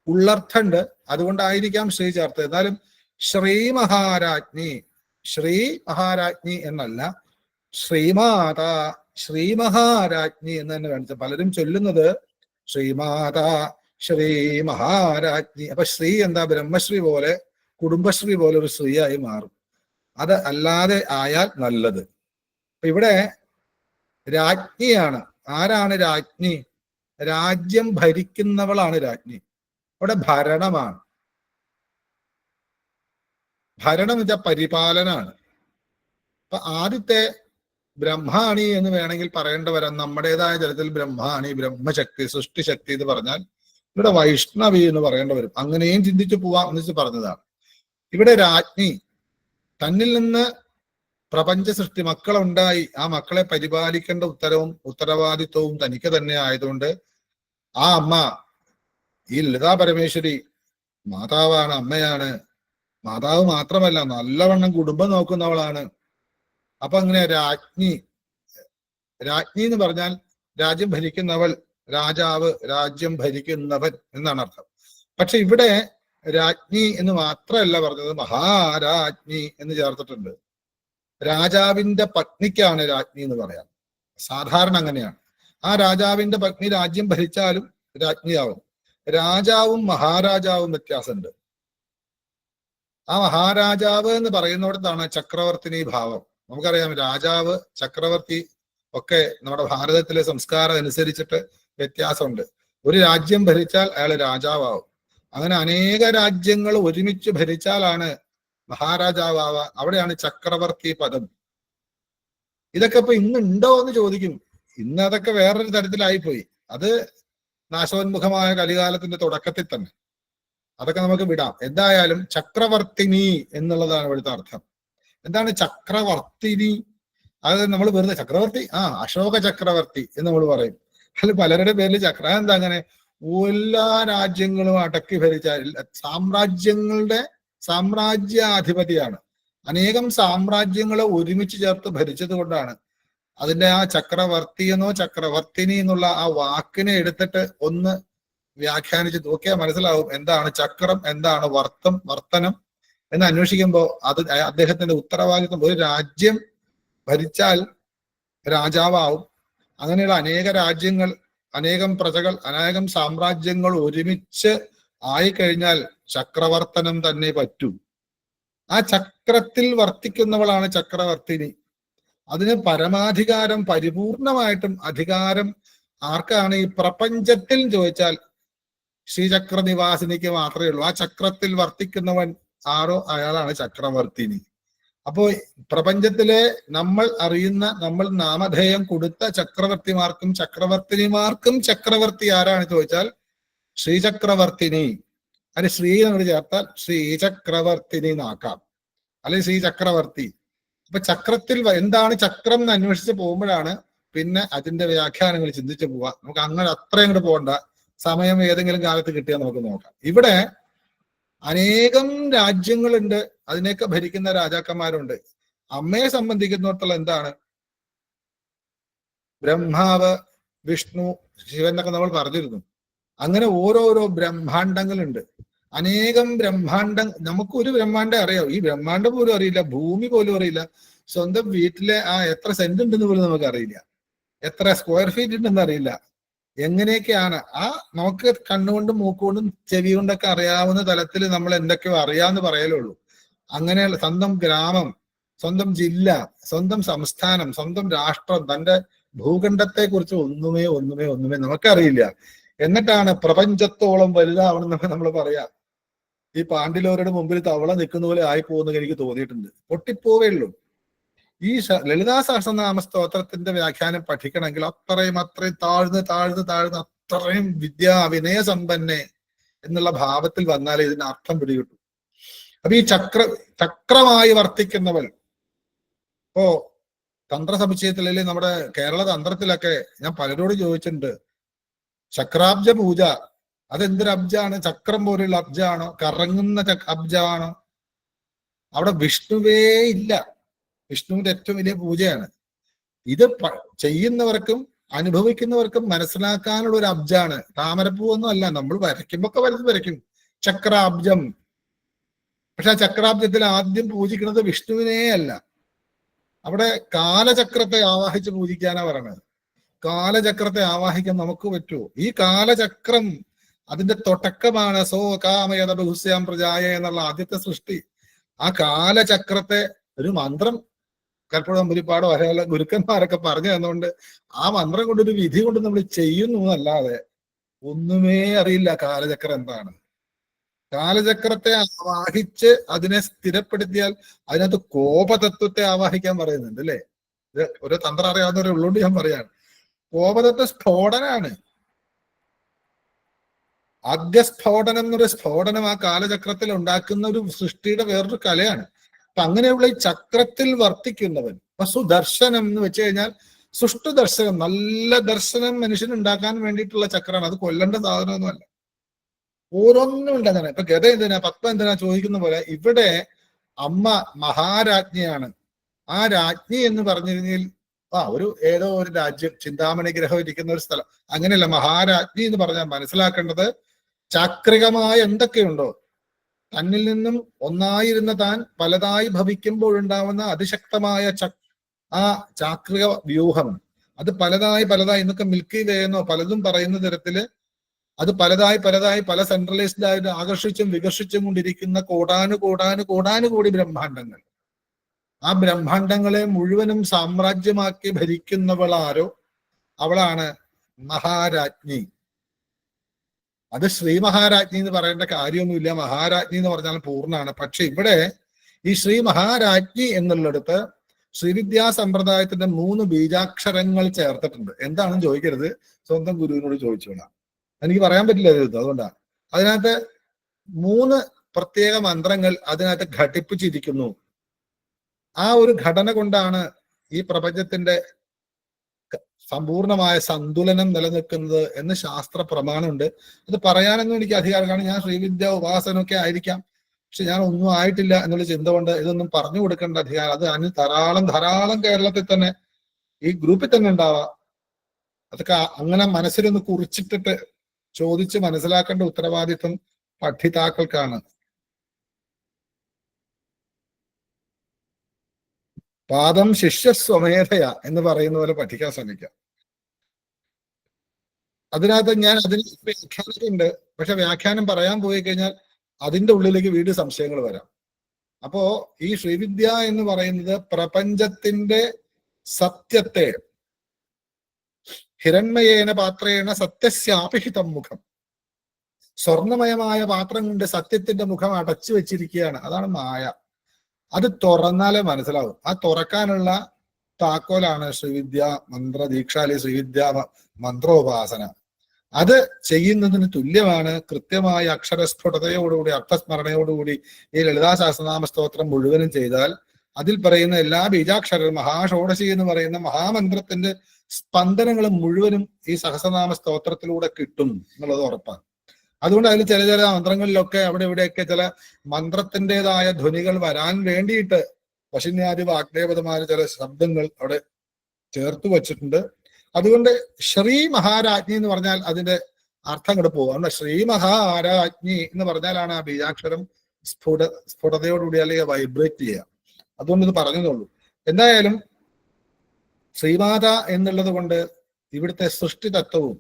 ഉള്ളർത്ഥമുണ്ട്. അതുകൊണ്ടായിരിക്കാം ശ്രീ ചേർത്തത്. എന്നാലും ശ്രീ മഹാരാജ്ഞി, ശ്രീ മഹാരാജ്ഞി എന്നല്ല, ശ്രീമാതാ, ശ്രീ മഹാരാജ്ഞി എന്ന് തന്നെ കാണിച്ച. പലരും ചൊല്ലുന്നത് ശ്രീമാതാ, ശ്രീ മഹാരാജ്ഞി. അപ്പൊ ശ്രീ എന്താ, ബ്രഹ്മശ്രീ പോലെ, കുടുംബശ്രീ പോലെ ഒരു ശ്രീയായി മാറും. അത് അല്ലാതെ ആയാൽ നല്ലത്. ഇവിടെ രാജ്ഞിയാണ്. ആരാണ് രാജ്ഞി? രാജ്യം ഭരിക്കുന്നവളാണ് രാജ്ഞി. അവിടെ ഭരണമാണ്. ഭരണം എന്ന് വെച്ചാൽ പരിപാലനാണ്. അപ്പൊ ആദ്യത്തെ ബ്രഹ്മാണി എന്ന് വേണമെങ്കിൽ പറയേണ്ട വരാം. നമ്മുടേതായ തരത്തിൽ ബ്രഹ്മാണി, ബ്രഹ്മശക്തി, സൃഷ്ടിശക്തി എന്ന് പറഞ്ഞാൽ ഇവിടെ വൈഷ്ണവി എന്ന് പറയേണ്ട വരും. അങ്ങനെയും ചിന്തിച്ചു പോവാം എന്ന് വെച്ച് പറഞ്ഞതാണ്. ഇവിടെ രാജ്ഞി തന്നിൽ നിന്ന് പ്രപഞ്ച സൃഷ്ടി മക്കളുണ്ടായി, ആ മക്കളെ പരിപാലിക്കേണ്ട ഉത്തരവാദിത്വവും തനിക്ക് തന്നെ ആയതുകൊണ്ട് ആ അമ്മ, ഈ ലളിതാ പരമേശ്വരി മാതാവാണ്, അമ്മയാണ്. മാതാവ് മാത്രമല്ല, നല്ലവണ്ണം കുടുംബം നോക്കുന്നവളാണ്. അപ്പൊ അങ്ങനെ രാജ്ഞി, രാജ്ഞി എന്ന് പറഞ്ഞാൽ രാജ്യം ഭരിക്കുന്നവൾ, രാജാവ്, രാജ്യം ഭരിക്കുന്നവൻ എന്നാണ് അർത്ഥം. പക്ഷെ ഇവിടെ രാജ്ഞി എന്ന് മാത്രമല്ല പറഞ്ഞത്, മഹാരാജ്ഞി എന്ന് ചേർത്തിട്ടുണ്ട്. രാജാവിന്റെ പത്നിക്കാണ് രാജ്ഞി എന്ന് പറയാം. സാധാരണ അങ്ങനെയാണ്. ആ രാജാവിന്റെ പത്നി രാജ്യം ഭരിച്ചാലും രാജ്ഞിയാവും. രാജാവും മഹാരാജാവും വ്യത്യാസമുണ്ട്. ആ മഹാരാജാവ് എന്ന് പറയുന്നിടത്താണ് ചക്രവർത്തിനി ഭാവം. നമുക്കറിയാം, രാജാവ്, ചക്രവർത്തി ഒക്കെ നമ്മുടെ ഭാരതത്തിലെ സംസ്കാരം അനുസരിച്ചിട്ട് വ്യത്യാസമുണ്ട്. ഒരു രാജ്യം ഭരിച്ചാൽ അയാൾ രാജാവാവും. അങ്ങനെ അനേക രാജ്യങ്ങൾ ഒരുമിച്ച് ഭരിച്ചാലാണ് മഹാരാജാവാവുക. അവിടെയാണ് ചക്രവർത്തി പദം. ഇതൊക്കെ ഇപ്പൊ ഇന്നുണ്ടോ എന്ന് ചോദിക്കും. ഇന്ന് അതൊക്കെ വേറൊരു തരത്തിലായിപ്പോയി. അത് നാശോന്മുഖമായ കലികാലത്തിന്റെ തുടക്കത്തിൽ തന്നെ. അതൊക്കെ നമുക്ക് വിടാം. എന്തായാലും ചക്രവർത്തിനി എന്നുള്ളതാണ് ഇവിടുത്തെ അർത്ഥം. എന്താണ് ചക്രവർത്തിനി? അത് നമ്മൾ വെറുതെ ചക്രവർത്തി, അശോക ചക്രവർത്തി എന്ന് നമ്മൾ പറയും. അതിൽ പലരുടെ പേരിൽ എന്താ അങ്ങനെ എല്ലാ രാജ്യങ്ങളും അടക്കി ഭരിച്ച സാമ്രാജ്യാധിപതിയാണ്. അനേകം സാമ്രാജ്യങ്ങളെ ഒരുമിച്ച് ചേർത്ത് ഭരിച്ചത് കൊണ്ടാണ് അതിന്റെ ആ ചക്രവർത്തി എന്നോ ചക്രവർത്തിനി എന്നുള്ള ആ വാക്കിനെ എടുത്തിട്ട് ഒന്ന് വ്യാഖ്യാനിച്ച് നോക്കിയാൽ മനസ്സിലാവും എന്താണ് ചക്രം, എന്താണ് വർത്തനം എന്ന് അന്വേഷിക്കുമ്പോൾ അത് അദ്ദേഹത്തിന്റെ ഉത്തരവാദിത്വം. ഒരു രാജ്യം ഭരിച്ചാൽ രാജാവാവും. അങ്ങനെയുള്ള അനേക രാജ്യങ്ങൾ, അനേകം പ്രജകൾ, അനേകം സാമ്രാജ്യങ്ങൾ ഒരുമിച്ച് ആയിക്കഴിഞ്ഞാൽ ചക്രവർത്തനം തന്നെ പറ്റൂ. ആ ചക്രത്തിൽ വർത്തിക്കുന്നവളാണ് ചക്രവർത്തിനി. അതിന് പരമാധികാരം, പരിപൂർണമായിട്ടും അധികാരം ആർക്കാണ്? ഈ പ്രപഞ്ചത്തിൽ ചോദിച്ചാൽ ശ്രീചക്ര നിവാസിനിക്ക് മാത്രമേ ഉള്ളൂ. ആ ചക്രത്തിൽ വർത്തിക്കുന്നവൻ ആരോ അയാളാണ് ചക്രവർത്തിനി. അപ്പോ പ്രപഞ്ചത്തിലെ നമ്മൾ അറിയുന്ന, നമ്മൾ നാമധേയം കൊടുത്ത ചക്രവർത്തിമാർക്കും ചക്രവർത്തിനിമാർക്കും ചക്രവർത്തി ആരാണ് ചോദിച്ചാൽ ശ്രീചക്രവർത്തിനി. അതിന് ശ്രീ എന്നോട് ചേർത്താൽ ശ്രീചക്രവർത്തിനി എന്നാക്കാം, അല്ലെങ്കിൽ ശ്രീ ചക്രവർത്തി. അപ്പൊ ചക്രത്തിൽ എന്താണ് ചക്രം എന്ന് അന്വേഷിച്ച് പോകുമ്പോഴാണ് പിന്നെ അതിന്റെ വ്യാഖ്യാനങ്ങൾ ചിന്തിച്ചു പോവാ. നമുക്ക് അങ്ങനെ അത്രയും അങ്ങോട്ട് പോകണ്ട, സമയം ഏതെങ്കിലും കാലത്ത് കിട്ടിയാൽ നമുക്ക് നോക്കാം. ഇവിടെ അനേകം രാജ്യങ്ങളുണ്ട്, അതിനെയൊക്കെ ഭരിക്കുന്ന രാജാക്കന്മാരുണ്ട്. അമ്മയെ സംബന്ധിക്കുന്നിടത്തോളം എന്താണ്, ബ്രഹ്മാവ്, വിഷ്ണു, ശിവൻ എന്നൊക്കെ നമ്മൾ പറഞ്ഞിരുന്നു. അങ്ങനെ ഓരോരോ ബ്രഹ്മാണ്ടങ്ങളുണ്ട്, അനേകം ബ്രഹ്മാണ്ടം. നമുക്കൊരു ബ്രഹ്മാണ്ടം അറിയാം, ഈ ബ്രഹ്മാണ്ടം പോലും അറിയില്ല, ഭൂമി പോലും അറിയില്ല, സ്വന്തം വീട്ടിലെ എത്ര സെന്റ് ഉണ്ടെന്ന് പോലും നമുക്ക് അറിയില്ല, എത്ര സ്ക്വയർ ഫീറ്റ് ഉണ്ടെന്ന് അറിയില്ല. എങ്ങനെയൊക്കെയാണ് നമുക്ക് കണ്ണുകൊണ്ടും മൂക്കുകൊണ്ടും ചെവി കൊണ്ടൊക്കെ അറിയാവുന്ന തലത്തിൽ നമ്മൾ എന്തൊക്കെയോ അറിയാന്ന് പറയലുള്ളൂ. അങ്ങനെയുള്ള സ്വന്തം ഗ്രാമം, സ്വന്തം ജില്ല, സ്വന്തം സംസ്ഥാനം, സ്വന്തം രാഷ്ട്രം, തന്റെ ഭൂഖണ്ഡത്തെ കുറിച്ച് ഒന്നുമേ നമുക്കറിയില്ല. എന്നിട്ടാണ് പ്രപഞ്ചത്തോളം വലുതാവണമെന്നൊക്കെ നമ്മൾ പറയാ. ഈ പാണ്ഡിലോരുടെ മുമ്പിൽ തവള നിൽക്കുന്ന പോലെ ആയി പോകുന്നത് എനിക്ക് തോന്നിയിട്ടുണ്ട്, പൊട്ടിപ്പോവേ ഉള്ളൂ. ഈ ലളിതാ സഹസ്രനാമ സ്തോത്രത്തിന്റെ വ്യാഖ്യാനം പഠിക്കണമെങ്കിൽ അത്രയും താഴ്ന്ന് അത്രയും വിനയസമ്പന്നെ എന്നുള്ള ഭാവത്തിൽ വന്നാലേ ഇതിന് അർത്ഥം പിടികിട്ടു. അപ്പൊ ഈ ചക്രമായി വർത്തിക്കുന്നവൾ, ഇപ്പോ തന്ത്രസമുച്ചയത്തിലെ നമ്മുടെ കേരള തന്ത്രത്തിലൊക്കെ ഞാൻ പലരോട് ചോദിച്ചിട്ടുണ്ട്, ചക്രാബ്ജ പൂജ അതെന്തൊരു അബ്ജാണ്? ചക്രം പോലുള്ള അബ്ജാണോ? കറങ്ങുന്ന അബ്ജാണോ? അവിടെ വിഷ്ണുവേ ഇല്ല, വിഷ്ണുവിന്റെ ഏറ്റവും വലിയ പൂജയാണ് ഇത്. ചെയ്യുന്നവർക്കും അനുഭവിക്കുന്നവർക്കും മനസ്സിലാക്കാനുള്ള ഒരു അബ്ജാണ്, താമരപ്പൂവൊന്നും അല്ല. നമ്മൾ വരയ്ക്കുമ്പൊക്കെ വരയ്ക്കും ചക്രാബ്ജം. പക്ഷെ ആ ചക്രാബ്ജത്തിൽ ആദ്യം പൂജിക്കുന്നത് വിഷ്ണുവിനെ അല്ല, അവിടെ കാലചക്രത്തെ ആവാഹിച്ച് പൂജിക്കാനാ പറയണത്. കാലചക്രത്തെ ആവാഹിക്കാൻ നമുക്ക് പറ്റുമോ? ഈ കാലചക്രം അതിന്റെ തുടക്കമാണ് സോ കാമയത ബഹുസ്യാം പ്രജായ എന്നുള്ള ആദ്യത്തെ സൃഷ്ടി. ആ കാലചക്രത്തെ ഒരു മന്ത്രം കൽപ്പുഴമ്പുരിപ്പാടോ അല്ല ഗുരുക്കന്മാരൊക്കെ പറഞ്ഞു തന്നുകൊണ്ട് ആ മന്ത്രം കൊണ്ടൊരു വിധി കൊണ്ട് നമ്മൾ ചെയ്യുന്നു എന്നല്ലാതെ ഒന്നുമേ അറിയില്ല കാലചക്രം എന്താണ്. കാലചക്രത്തെ ആവാഹിച്ച് അതിനെ സ്ഥിരപ്പെടുത്തിയാൽ അതിനകത്ത് കോപതത്വത്തെ ആവാഹിക്കാൻ പറയുന്നുണ്ട് അല്ലേ? ഇത് ഒരു തന്ത്രം അറിയാവുന്നവരെ ഉള്ളതുകൊണ്ട് ഞാൻ പറയാണ്. കോപതത്വ സ്ഫോടനാണ്, ആദ്യസ്ഫോടനം എന്നൊരു സ്ഫോടനം ആ കാലചക്രത്തിൽ ഉണ്ടാക്കുന്ന ഒരു സൃഷ്ടിയുടെ വേറൊരു കലയാണ്. അപ്പൊ അങ്ങനെയുള്ള ഈ ചക്രത്തിൽ വർത്തിക്കുന്നവൻ സുദർശനം എന്ന് വെച്ച് കഴിഞ്ഞാൽ സുഷ്ടു ദർശനം, നല്ല ദർശനം മനുഷ്യൻ ഉണ്ടാക്കാൻ വേണ്ടിയിട്ടുള്ള ചക്രമാണ്. അത് കൊല്ലേണ്ട സാധനമൊന്നുമല്ല, ഓരോന്നും ഉണ്ടാകാനാണ്. ഇപ്പൊ ഗത എന്തിനാ, പത്മ എന്തിനാ ചോദിക്കുന്ന പോലെ ഇവിടെ അമ്മ മഹാരാജ്ഞിയാണ്. ആ രാജ്ഞി എന്ന് പറഞ്ഞു കഴിഞ്ഞാൽ ഏതോ ഒരു രാജ്യം, ചിന്താമണി ഗ്രഹം ഇരിക്കുന്ന ഒരു സ്ഥലം, അങ്ങനെയല്ല. മഹാരാജ്ഞി എന്ന് പറഞ്ഞാൽ മനസ്സിലാക്കേണ്ടത് ചാക്രികമായ എന്തൊക്കെയുണ്ടോ, തന്നിൽ നിന്നും ഒന്നായിരുന്ന താൻ പലതായി ഭവിക്കുമ്പോഴുണ്ടാവുന്ന അതിശക്തമായ ആ ചാക്രിക വ്യൂഹം, അത് പലതായി എന്നൊക്കെ മിൽക്കി വേ എന്നോ പലതും പറയുന്ന തരത്തില് അത് പലതായി പല സെൻട്രലൈസ്ഡ് ആയിട്ട് ആകർഷിച്ചും വികർഷിച്ചും കൊണ്ടിരിക്കുന്ന കോടാനുകോടി ബ്രഹ്മാണ്ടങ്ങൾ. ആ ബ്രഹ്മാണ്ടങ്ങളെ മുഴുവനും സാമ്രാജ്യമാക്കി ഭരിക്കുന്നവളാരോ അവളാണ് മഹാരാജ്ഞി. അത് ശ്രീ മഹാരാജ്ഞി എന്ന് പറയേണ്ട കാര്യമൊന്നുമില്ല, മഹാരാജ്ഞി എന്ന് പറഞ്ഞാൽ പൂർണ്ണമാണ്. പക്ഷെ ഇവിടെ ഈ ശ്രീ മഹാരാജ്ഞി എന്നുള്ളിടത്ത് ശ്രീവിദ്യാ സമ്പ്രദായത്തിന്റെ 3 ബീജാക്ഷരങ്ങൾ ചേർത്തിട്ടുണ്ട്. എന്താണെന്ന് ചോദിക്കരുത്, സ്വന്തം ഗുരുവിനോട് ചോദിച്ചോളാം, എനിക്ക് പറയാൻ പറ്റില്ല ഇത്. അതുകൊണ്ടാണ് അതിനകത്ത് 3 പ്രത്യേക മന്ത്രങ്ങൾ അതിനകത്ത് ഘടിപ്പിച്ചിരിക്കുന്നു. ആ ഒരു ഘടന കൊണ്ടാണ് ഈ പ്രപഞ്ചത്തിന്റെ സമ്പൂർണമായ സന്തുലനം നിലനിൽക്കുന്നത് എന്ന് ശാസ്ത്ര പ്രമാണമുണ്ട്. അത് പറയാനൊന്നും എനിക്ക് അധികാരം, കാരണം ഞാൻ ശ്രീവിദ്യ ഉപാസനമൊക്കെ ആയിരിക്കാം, പക്ഷെ ഞാൻ ഒന്നും ആയിട്ടില്ല എന്നുള്ള ചിന്ത കൊണ്ട് ഇതൊന്നും പറഞ്ഞു കൊടുക്കേണ്ട അധികാരം അത് അതിന് ധാരാളം കേരളത്തിൽ തന്നെ ഈ ഗ്രൂപ്പിൽ തന്നെ ഉണ്ടാവാം. അതൊക്കെ അങ്ങനെ മനസ്സിലൊന്ന് കുറിച്ചിട്ടിട്ട് ചോദിച്ച് മനസ്സിലാക്കേണ്ട ഉത്തരവാദിത്വം പഠിതാക്കൾക്കാണ്. പാദം ശിഷ്യ സ്വമേധയ എന്ന് പറയുന്ന പോലെ പഠിക്കാൻ ശ്രമിക്കാം. അതിനകത്ത് ഞാൻ അതിന് വ്യാഖ്യാനമുണ്ട്, പക്ഷെ വ്യാഖ്യാനം പറയാൻ പോയി കഴിഞ്ഞാൽ അതിന്റെ ഉള്ളിലേക്ക് വീണ്ടും സംശയങ്ങൾ വരാം. അപ്പോ ഈ ശ്രീവിദ്യ എന്ന് പറയുന്നത് പ്രപഞ്ചത്തിന്റെ സത്യത്തെ ഹിരൺമയേന പാത്രേണ സത്യസ്യാപിഹിതം മുഖം, സ്വർണമയമായ പാത്രം കൊണ്ട് സത്യത്തിന്റെ മുഖം അടച്ചു വെച്ചിരിക്കുകയാണ്. അതാണ് മായ. അത് തുറന്നാലേ മനസ്സിലാവും. ആ തുറക്കാനുള്ള താക്കോലാണ് ശ്രീവിദ്യ മന്ത്ര ദീക്ഷാലി ശ്രീവിദ്യ മന്ത്രോപാസന. അത് ചെയ്യുന്നതിന് തുല്യമാണ് കൃത്യമായ അക്ഷരസ്ഫുടതയോടുകൂടി അർത്ഥസ്മരണയോടുകൂടി ഈ ലളിതാ സഹസ്രനാമ സ്തോത്രം മുഴുവനും ചെയ്താൽ അതിൽ പറയുന്ന എല്ലാ ബീജാക്ഷരം മഹാഷോഡശി എന്ന് പറയുന്ന മഹാമന്ത്രത്തിന്റെ സ്പന്ദനങ്ങൾ മുഴുവനും ഈ സഹസ്രനാമ സ്തോത്രത്തിലൂടെ കിട്ടും എന്നുള്ളത് ഉറപ്പാണ്. അതുകൊണ്ട് അതിൽ ചില ചില മന്ത്രങ്ങളിലൊക്കെ അവിടെ ഇവിടെയൊക്കെ ചില മന്ത്രത്തിൻ്റെതായ ധ്വനികൾ വരാൻ വേണ്ടിയിട്ട് വശിന്യാദി വാഗ്ദേവതമാര് ചില ശബ്ദങ്ങൾ അവിടെ ചേർത്ത് വച്ചിട്ടുണ്ട്. അതുകൊണ്ട് ശ്രീ മഹാരാജ്ഞി എന്ന് പറഞ്ഞാൽ അതിന്റെ അർത്ഥം കൂടെ പോകും. അതുകൊണ്ട് ശ്രീ മഹാരാജ്ഞി എന്ന് പറഞ്ഞാലാണ് ആ ബീജാക്ഷരം സ്ഫുടതയോടുകൂടി അല്ലെങ്കിൽ വൈബ്രേറ്റ് ചെയ്യുക. അതുകൊണ്ട് ഇത് പറഞ്ഞതുള്ളൂ. എന്തായാലും ശ്രീമാത എന്നുള്ളത് കൊണ്ട് ഇവിടുത്തെ സൃഷ്ടി തത്വവും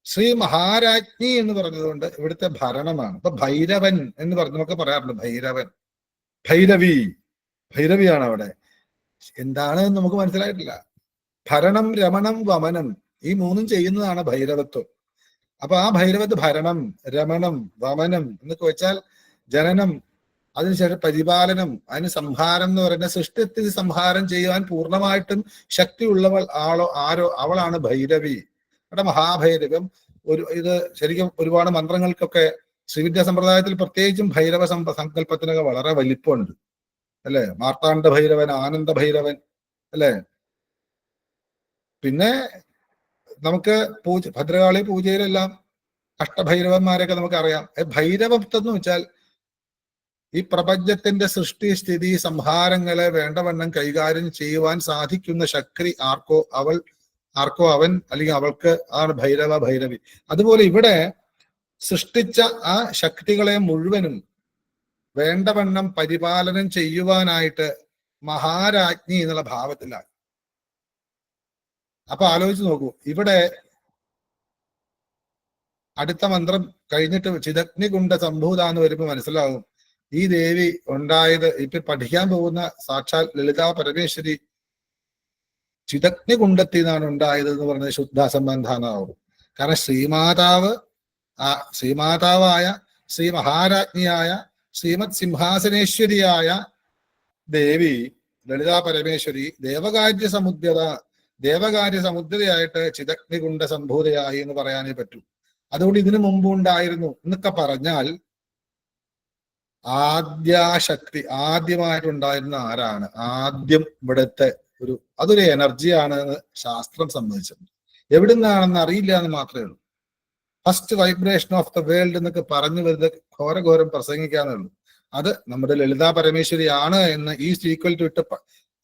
ശ്രീ മഹാരാജ്ഞി എന്ന് പറഞ്ഞതുകൊണ്ട് ഇവിടുത്തെ ഭരണമാണ്. അപ്പൊ ഭൈരവൻ എന്ന് പറഞ്ഞൊക്കെ പറയാറുണ്ട്. ഭൈരവൻ, ഭൈരവിയാണ് അവിടെ. എന്താണ് നമുക്ക് മനസ്സിലായിട്ടില്ല. ഭരണം, രമണം, വമനം ഈ മൂന്നും ചെയ്യുന്നതാണ് ഭൈരവത്വം. അപ്പൊ ആ ഭൈരവത്ത് ഭരണം, രമണം, വമനം എന്നൊക്കെ വെച്ചാൽ ജനനം, അതിനുശേഷം പരിപാലനം, അതിന് സംഹാരം എന്ന് പറയുന്ന സൃഷ്ടിത്തിൽ സംഹാരം ചെയ്യുവാൻ പൂർണ്ണമായിട്ടും ശക്തിയുള്ളവൾ ആരോ അവളാണ് ഭൈരവി. അവിടെ മഹാഭൈരവം ഇത് ശരിക്കും ഒരുപാട് മന്ത്രങ്ങൾക്കൊക്കെ ശ്രീവിദ്യാ സമ്പ്രദായത്തിൽ പ്രത്യേകിച്ചും ഭൈരവ സങ്കല്പത്തിനൊക്കെ വളരെ വലിപ്പമുണ്ട് അല്ലെ. മാർത്താണ്ഡ ഭൈരവൻ, ആനന്ദ ഭൈരവൻ അല്ലെ. പിന്നെ നമുക്ക് ഭദ്രകാളി പൂജയിലെല്ലാം അഷ്ടഭൈരവന്മാരൊക്കെ നമുക്ക് അറിയാം. ഭൈരവത്വം എന്ന് വെച്ചാൽ ഈ പ്രപഞ്ചത്തിന്റെ സൃഷ്ടി, സ്ഥിതി, സംഹാരങ്ങളെ വേണ്ടവണ്ണം കൈകാര്യം ചെയ്യുവാൻ സാധിക്കുന്ന ശക്തി ആർക്കോ അവൻ അല്ലെങ്കിൽ അവൾക്ക് ആണ് ഭൈരവ, ഭൈരവി. അതുപോലെ ഇവിടെ സൃഷ്ടിച്ച ആ ശക്തികളെ മുഴുവനും വേണ്ടവണ്ണം പരിപാലനം ചെയ്യുവാനായിട്ട് മഹാരാജ്ഞി എന്നുള്ള ഭാവത്തിലാണ്. അപ്പൊ ആലോചിച്ച് നോക്കൂ, ഇവിടെ അടുത്ത മന്ത്രം കഴിഞ്ഞിട്ട് ചിദഗ്നികുണ്ഡ സംഭൂത എന്ന് വരുമ്പോൾ മനസ്സിലാകും ഈ ദേവി ഉണ്ടായത്. ഇപ്പൊ പഠിക്കാൻ പോകുന്ന സാക്ഷാൽ ലളിതാ പരമേശ്വരി ചിദഗ്നികുണ്ഡത്തിൽ നിന്നാണ് ഉണ്ടായത് എന്ന് പറഞ്ഞത് ശുദ്ധ സംബന്ധാനാവും. കാരണം ശ്രീമാതാവായ ശ്രീ മഹാരാജ്ഞിയായ ശ്രീമത് സിംഹാസനേശ്വരിയായ ദേവി ലളിതാ പരമേശ്വരി ദേവകാര്യ സമുദ്രയായിട്ട് ചിദഗ്നികുണ്ഡ സംഭൂതയായി എന്ന് പറയാനേ പറ്റൂ. അതുകൊണ്ട് ഇതിനു മുമ്പ് ഉണ്ടായിരുന്നു എന്നൊക്കെ പറഞ്ഞാൽ ആദ്യാശക്തി ആദ്യമായിട്ടുണ്ടായിരുന്ന ആരാണ്? ആദ്യം ഇവിടുത്തെ അതൊരു എനർജിയാണ് എന്ന് ശാസ്ത്രം സമ്മതിച്ചിട്ടുണ്ട്. എവിടുന്നാണെന്ന് അറിയില്ല എന്ന് മാത്രമേ ഉള്ളൂ. First vibration of the world എന്നൊക്കെ പറഞ്ഞു വരുന്നത് ഘോരഘോരം പ്രസംഗിക്കാന്നേ ഉള്ളൂ. അത് നമ്മുടെ ലളിതാ പരമേശ്വരി ആണ് എന്ന് ഈ സീക്വൽ ടു ഇട്ട്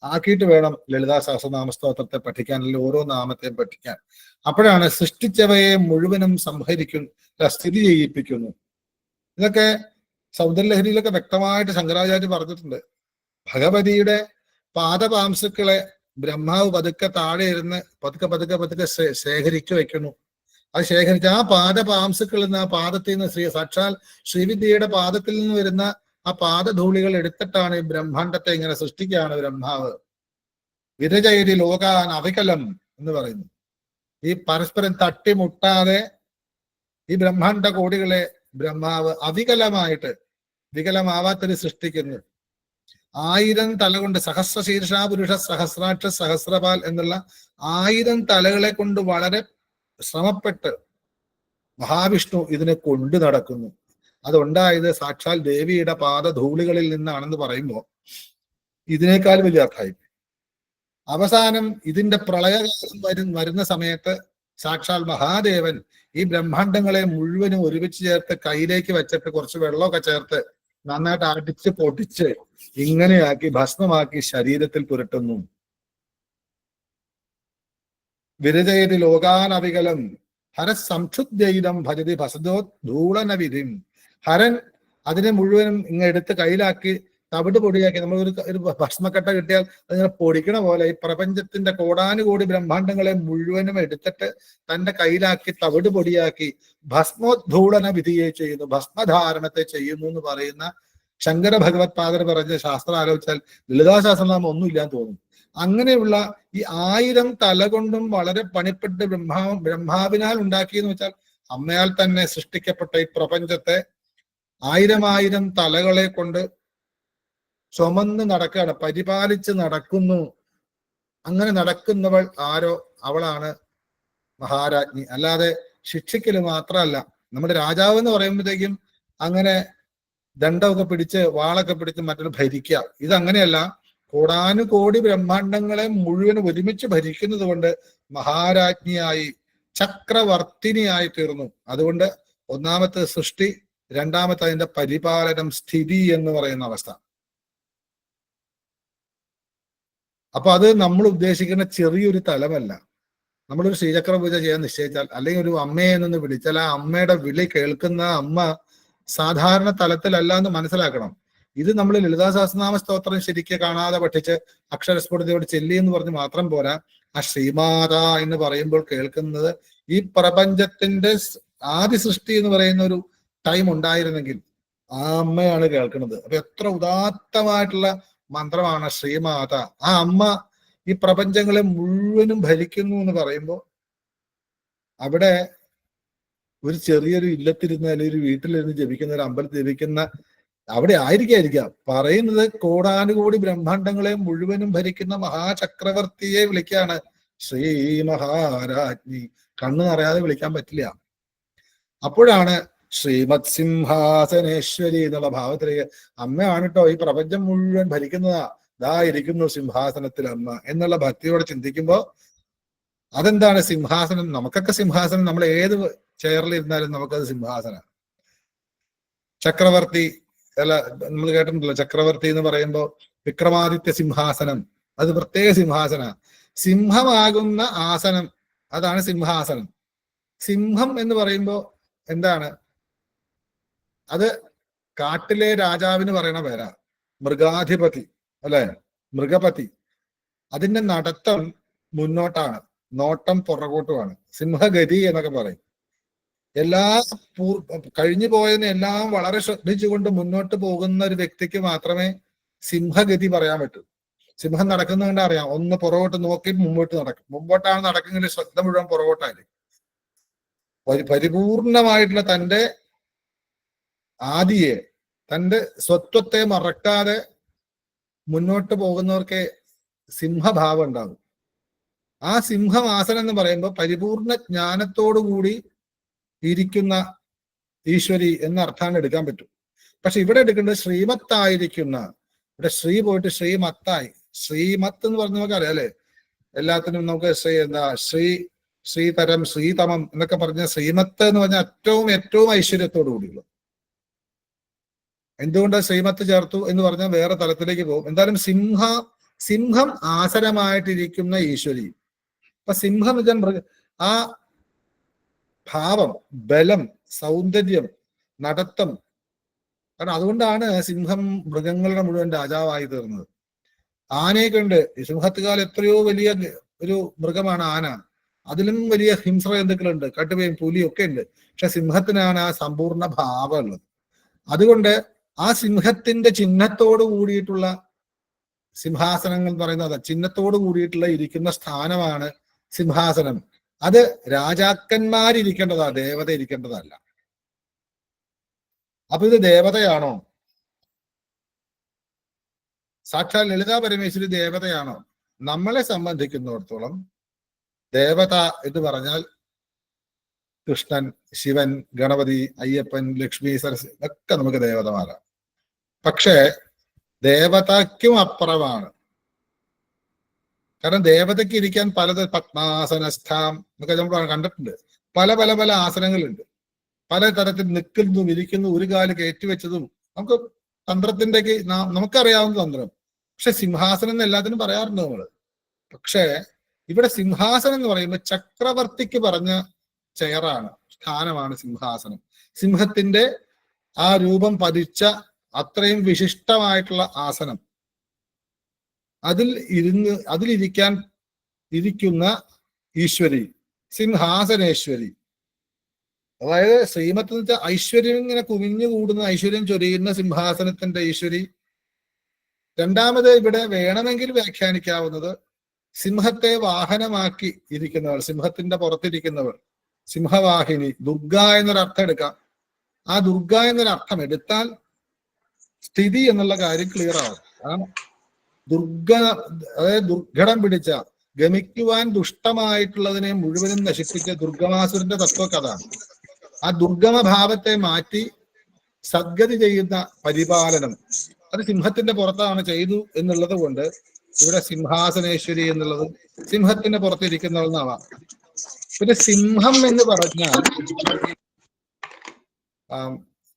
ആക്കിയിട്ട് വേണം ലളിതാ സഹസ്രനാമ സ്തോത്രത്തെ പഠിക്കാൻ, അല്ലെങ്കിൽ ഓരോ നാമത്തെയും പഠിക്കാൻ. അപ്പോഴാണ് സൃഷ്ടിച്ചവയെ മുഴുവനും സ്ഥിതി ചെയ്യിപ്പിക്കുന്നു. ഇതൊക്കെ സൗന്ദര്യലഹരിയിലൊക്കെ വ്യക്തമായിട്ട് ശങ്കരാചാര്യ പറഞ്ഞിട്ടുണ്ട്. ഭഗവതിയുടെ പാദപാംസുക്കളെ ബ്രഹ്മാവ് പതുക്കെ താഴെ ഇരുന്ന് പതുക്കെ ശേഖരിച്ചു വെക്കുന്നു. അത് ശേഖരിച്ച് ആ പാദപാംസുക്കളിൽ നിന്ന്, ആ പാദത്തിൽ നിന്ന് സാക്ഷാൽ ശ്രീവിദ്യയുടെ പാദത്തിൽ നിന്ന് വരുന്ന ആ പാദധൂളികൾ എടുത്തിട്ടാണ് ഈ ബ്രഹ്മാണ്ടത്തെ ഇങ്ങനെ സൃഷ്ടിക്കുകയാണ് ബ്രഹ്മാവ്. വിരജയതി ലോകാൻ അവികലം എന്ന് പറയുന്നു. ഈ പരസ്പരം തട്ടിമുട്ടാതെ ഈ ബ്രഹ്മാണ്ട കോടികളെ ബ്രഹ്മാവ് അവികലമായിട്ട്, വികലമാവാത്തൊരു സൃഷ്ടിക്കുന്നു. 1000 തല കൊണ്ട് സഹസ്രശീർഷ പുരുഷ സഹസ്രാക്ഷ സഹസ്രപാൽ എന്നുള്ള 1000 തലകളെ കൊണ്ട് വളരെ ശ്രമപ്പെട്ട് മഹാവിഷ്ണു ഇതിനെ കൊണ്ടു നടക്കുന്നു. അതുണ്ടായത് സാക്ഷാൽ ദേവിയുടെ പാദധൂളികളിൽ നിന്നാണെന്ന് പറയുമ്പോൾ ഇതിനേക്കാൾ വലിയ അർത്ഥമായി. അവസാനം ഇതിന്റെ പ്രളയകാലം വരുന്ന സമയത്ത് സാക്ഷാൽ മഹാദേവൻ ഈ ബ്രഹ്മാണ്ടങ്ങളെ മുഴുവനും ഒരുമിച്ച് ചേർത്ത് കയ്യിലേക്ക് വെച്ചിട്ട് കുറച്ച് വെള്ളമൊക്കെ ചേർത്ത് നന്നായിട്ട് അടിച്ച് പൊട്ടിച്ച് ഇങ്ങനെയാക്കി ഭസ്മമാക്കി ശരീരത്തിൽ പുരട്ടുന്നു. വിരജയതി ലോകാനവികലം ഹര സംക്ഷുദ്ധ്യൈതം ഭജതി ഭസദോ ധൂളനവിധിം. ഹരൻ അതിനെ മുഴുവനും എടുത്ത് കയ്യിലാക്കി തവിട് പൊടിയാക്കി. നമ്മൾ ഒരു ഭസ്മക്കട്ട കിട്ടിയാൽ അതിങ്ങനെ പൊടിക്കണ പോലെ ഈ പ്രപഞ്ചത്തിന്റെ കോടാനുകോടി ബ്രഹ്മാണ്ടങ്ങളെ മുഴുവനും എടുത്തിട്ട് തന്റെ കയ്യിലാക്കി തവിട് പൊടിയാക്കി ഭസ്മോദ്ധൂളന വിധിയെ ചെയ്യുന്നു, ഭസ്മധാരണത്തെ ചെയ്യുന്നു എന്ന് പറയുന്ന ശങ്കര ഭഗവത് പാദർ പറഞ്ഞ ശാസ്ത്രം ആലോചിച്ചാൽ ലളിതാ സഹസ്രനാമം ഒന്നുമില്ലാന്ന് തോന്നും. അങ്ങനെയുള്ള ഈ 1000 തല കൊണ്ടും വളരെ പണിപ്പെട്ട് ബ്രഹ്മാവിനാൽ ഉണ്ടാക്കിയെന്ന് വെച്ചാൽ അമ്മയാൽ തന്നെ സൃഷ്ടിക്കപ്പെട്ട ഈ പ്രപഞ്ചത്തെ 1000 തലകളെ കൊണ്ട് ചുമന്ന് നടക്കുകയാണ്, പരിപാലിച്ച് നടക്കുന്നു. അങ്ങനെ നടക്കുന്നവൾ ആരോ അവളാണ് മഹാരാജ്ഞി. അല്ലാതെ ശിക്ഷിക്കല് മാത്രമല്ല. നമ്മുടെ രാജാവ് എന്ന് പറയുമ്പോഴത്തേക്കും അങ്ങനെ ദണ്ഡമൊക്കെ പിടിച്ച് വാളൊക്കെ പിടിച്ച് മറ്റൊരു ഭരിക്കുക, ഇതങ്ങനെയല്ല. കോടാനുകോടി ബ്രഹ്മാണ്ടങ്ങളെ മുഴുവൻ ഒരുമിച്ച് ഭരിക്കുന്നത് കൊണ്ട് മഹാരാജ്ഞിയായി, ചക്രവർത്തിനിയായി തീർന്നു. അതുകൊണ്ട് ഒന്നാമത്തെ സൃഷ്ടി, രണ്ടാമത്തെ അതിന്റെ പരിപാലനം, സ്ഥിതി എന്ന് പറയുന്ന അവസ്ഥ. അപ്പൊ അത് നമ്മൾ ഉദ്ദേശിക്കുന്ന ചെറിയൊരു തലമല്ല. നമ്മളൊരു ശ്രീചക്ര പൂജ ചെയ്യാൻ നിശ്ചയിച്ചാൽ, അല്ലെങ്കിൽ ഒരു അമ്മയെ നിന്ന് വിളിച്ചാൽ ആ അമ്മയുടെ വിളി കേൾക്കുന്ന അമ്മ സാധാരണ തലത്തിലല്ല എന്ന് മനസ്സിലാക്കണം. ഇത് നമ്മൾ ലളിതാ സഹസ്രനാമ സ്തോത്രം ശരിക്കും കാണാതെ പഠിച്ച് അക്ഷരസ്ഫുടതയോട് ചെല്ലി എന്ന് പറഞ്ഞ് മാത്രം പോരാ. ആ ശ്രീമാത എന്ന് പറയുമ്പോൾ കേൾക്കുന്നത് ഈ പ്രപഞ്ചത്തിന്റെ ആദി സൃഷ്ടി എന്ന് പറയുന്ന ഒരു ടൈം ഉണ്ടായിരുന്നെങ്കിൽ ആ അമ്മയാണ് കേൾക്കുന്നത്. അപ്പൊ എത്ര ഉദാത്തമായിട്ടുള്ള മന്ത്രമാണ് ശ്രീമാത. ആ അമ്മ ഈ പ്രപഞ്ചങ്ങളെ മുഴുവനും ഭരിക്കുന്നു എന്ന് പറയുമ്പോൾ അവിടെ ഒരു ചെറിയൊരു ഇല്ലത്തിരുന്ന് അല്ലെങ്കിൽ ഒരു വീട്ടിലിരുന്ന് ജപിക്കുന്ന, ഒരു അമ്പലത്തിൽ ജപിക്കുന്ന അവിടെ ആയിരിക്കാം പറയുന്നത് കോടാനുകോടി ബ്രഹ്മാണ്ടങ്ങളെ മുഴുവനും ഭരിക്കുന്ന മഹാചക്രവർത്തിയെ വിളിക്കാണ് ശ്രീ മഹാരാജ്ഞി. കണ്ണു നിറയാതെ വിളിക്കാൻ പറ്റില്ല. അപ്പോഴാണ് ശ്രീമത് സിംഹാസനേശ്വരി എന്നുള്ള ഭാവത്തിലേക്ക് അമ്മയാണ് കേട്ടോ ഈ പ്രപഞ്ചം മുഴുവൻ ഭരിക്കുന്നതാ, ദാ ഇരിക്കുന്നു സിംഹാസനത്തിൽ അമ്മ എന്നുള്ള ഭക്തിയോടെ ചിന്തിക്കുമ്പോ അതെന്താണ് സിംഹാസനം? നമുക്കൊക്കെ സിംഹാസനം, നമ്മൾ ഏത് ചെയറിലിരുന്നാലും നമുക്കത് സിംഹാസനം. ചക്രവർത്തി അല്ല, നമ്മൾ കേട്ടിട്ടുണ്ടല്ലോ, ചക്രവർത്തി എന്ന് പറയുമ്പോൾ വിക്രമാദിത്യ സിംഹാസനം, അത് പ്രത്യേക സിംഹാസന. സിംഹമാകുന്ന ആസനം, അതാണ് സിംഹാസനം. സിംഹം എന്ന് പറയുമ്പോൾ എന്താണ്? അത് കാട്ടിലെ രാജാവിന് പറയണ പേരാ, മൃഗാധിപതി അല്ലെ, മൃഗപതി. അതിന്റെ നടത്തം മുന്നോട്ടാണ്, നോട്ടം പുറകോട്ടുമാണ്. സിംഹഗതി എന്നൊക്കെ പറയും. എല്ലാ കഴിഞ്ഞു പോയതിനെ എല്ലാം വളരെ ശ്രദ്ധിച്ചുകൊണ്ട് മുന്നോട്ട് പോകുന്ന ഒരു വ്യക്തിക്ക് മാത്രമേ സിംഹഗതി പറയാൻ പറ്റൂ. സിംഹം നടക്കുന്ന കണ്ടാ അറിയാം, ഒന്ന് പുറകോട്ട് നോക്കി മുമ്പോട്ട് നടക്കും. മുമ്പോട്ടാണ് നടക്കുന്നെങ്കിൽ ശ്രദ്ധ മുഴുവൻ പുറകോട്ടായിരിക്കും. പരിപൂർണമായിട്ടുള്ള തൻ്റെ ആദിയെ, തൻ്റെ സ്വത്വത്തെ മറക്കാതെ മുന്നോട്ട് പോകുന്നവർക്ക് സിംഹഭാവം ഉണ്ടാകും. ആ സിംഹമാസനം എന്ന് പറയുമ്പോൾ പരിപൂർണ ജ്ഞാനത്തോടുകൂടി ഇരിക്കുന്ന ഈശ്വരി എന്ന അർത്ഥാണ് എടുക്കാൻ പറ്റും. പക്ഷെ ഇവിടെ എടുക്കേണ്ടത് ശ്രീമത്തായിരിക്കുന്ന, ഇവിടെ ശ്രീ പോയിട്ട് ശ്രീമത്തായി. ശ്രീമത്ത് എന്ന് പറഞ്ഞ നമുക്ക് അറിയാം അല്ലെ, എല്ലാത്തിനും നമുക്ക് ശ്രീതരം, ശ്രീതമം എന്നൊക്കെ പറഞ്ഞ ശ്രീമത്ത് എന്ന് പറഞ്ഞാൽ ഏറ്റവും ഐശ്വര്യത്തോടു കൂടിയുള്ളു. എന്തുകൊണ്ട് ശ്രീമത്ത് ചേർത്തു എന്ന് പറഞ്ഞാൽ വേറെ തലത്തിലേക്ക് പോകും. എന്തായാലും സിംഹം ആസനമായിട്ടിരിക്കുന്ന ഈശ്വരി. അപ്പൊ സിംഹം എന്ന് വെച്ചാൽ ആ ഭാവം, ബലം, സൗന്ദര്യം, നടത്തം. കാരണം അതുകൊണ്ടാണ് സിംഹം മൃഗങ്ങളുടെ മുഴുവൻ രാജാവായി തീർന്നത്. ആനയൊക്കെ ഉണ്ട്. സിംഹത്തുകാൽ എത്രയോ വലിയ ഒരു മൃഗമാണ് ആന. അതിലും വലിയ ഹിംസ്ര ജന്തുക്കളുണ്ട്, കടുവയും പുലിയും ഒക്കെ ഉണ്ട്. പക്ഷെ സിംഹത്തിനാണ് ആ സമ്പൂർണ്ണ ഭാവം ഉള്ളത്. അതുകൊണ്ട് ആ സിംഹത്തിന്റെ ചിഹ്നത്തോട് കൂടിയിട്ടുള്ള സിംഹാസനങ്ങൾ എന്ന് പറയുന്നത്, ചിഹ്നത്തോട് കൂടിയിട്ടുള്ള ഇരിക്കുന്ന സ്ഥാനമാണ് സിംഹാസനം. അത് രാജാക്കന്മാരിരിക്കേണ്ടതാ, ദേവത ഇരിക്കേണ്ടതല്ല. അപ്പൊ ഇത് ദേവതയാണോ? സാക്ഷാൽ ലളിതാ പരമേശ്വരി ദേവതയാണോ? നമ്മളെ സംബന്ധിക്കുന്നിടത്തോളം ദേവത എന്ന് പറഞ്ഞാൽ കൃഷ്ണൻ, ശിവൻ, ഗണപതി, അയ്യപ്പൻ, ലക്ഷ്മി, സരസ്വതി ഒക്കെ നമുക്ക് ദേവതമാരാണ്. പക്ഷേ ദേവതയ്ക്കും അപ്പുറമാണ്. കാരണം ദേവതയ്ക്ക് ഇരിക്കാൻ പദ്മാസനസ്ഥാം എന്നൊക്കെ നമ്മൾ കണ്ടിട്ടുണ്ട്. പല പല പല ആസനങ്ങളുണ്ട്. പല തരത്തിൽ നിൽക്കുന്നു, ഇരിക്കുന്നു, ഒരു കാല് കയറ്റിവെച്ചതും. നമുക്ക് തന്ത്രത്തിന്റെ നമുക്കറിയാവുന്ന തന്ത്രം. പക്ഷെ സിംഹാസനം എന്ന് എല്ലാത്തിനും പറയാറുണ്ട് നമ്മള്. പക്ഷെ ഇവിടെ സിംഹാസനം എന്ന് പറയുമ്പോൾ ചക്രവർത്തിക്ക് പറഞ്ഞ ചെയറാണ്, സ്ഥാനമാണ് സിംഹാസനം. സിംഹത്തിന്റെ ആ രൂപം പതിച്ച അത്രയും വിശിഷ്ടമായിട്ടുള്ള ആസനം, ഇരിക്കുന്ന ഈശ്വരി, സിംഹാസനേശ്വരി. അതായത് ശ്രീമത്ത് എന്ന് വെച്ചാൽ ഐശ്വര്യം ഇങ്ങനെ കുമിഞ്ഞു കൂടുന്ന, ഐശ്വര്യം ചൊരിയുന്ന സിംഹാസനത്തിന്റെ ഈശ്വരി. രണ്ടാമത് ഇവിടെ വേണമെങ്കിൽ വ്യാഖ്യാനിക്കാവുന്നത് സിംഹത്തെ വാഹനമാക്കി ഇരിക്കുന്നവൾ, സിംഹത്തിന്റെ പുറത്തിരിക്കുന്നവൾ, സിംഹവാഹിനി, ദുർഗ എന്നൊരർത്ഥം എടുക്കാം. ആ ദുർഗ എന്നൊരർത്ഥം എടുത്താൽ സ്ഥിതി എന്നുള്ള കാര്യം ക്ലിയർ ആവും. ആ അതായത് ദുർഘടം പിടിച്ച, ഗമിക്കുവാൻ ദുഷ്ടമായിട്ടുള്ളതിനെ മുഴുവനും നശിപ്പിച്ച ദുർഗമാസുരന്റെ തത്വകഥ. ആ ദുർഗമ ഭാവത്തെ മാറ്റി സദ്ഗതി ചെയ്യുന്ന പരിപാലനം അത് സിംഹത്തിന്റെ പുറത്താണ് ചെയ്തു എന്നുള്ളത് കൊണ്ട് ഇവിടെ സിംഹാസനേശ്വരി എന്നുള്ളത് സിംഹത്തിന്റെ പുറത്തിരിക്കുന്നതെന്നാവാം. പിന്നെ സിംഹം എന്ന് പറഞ്ഞാൽ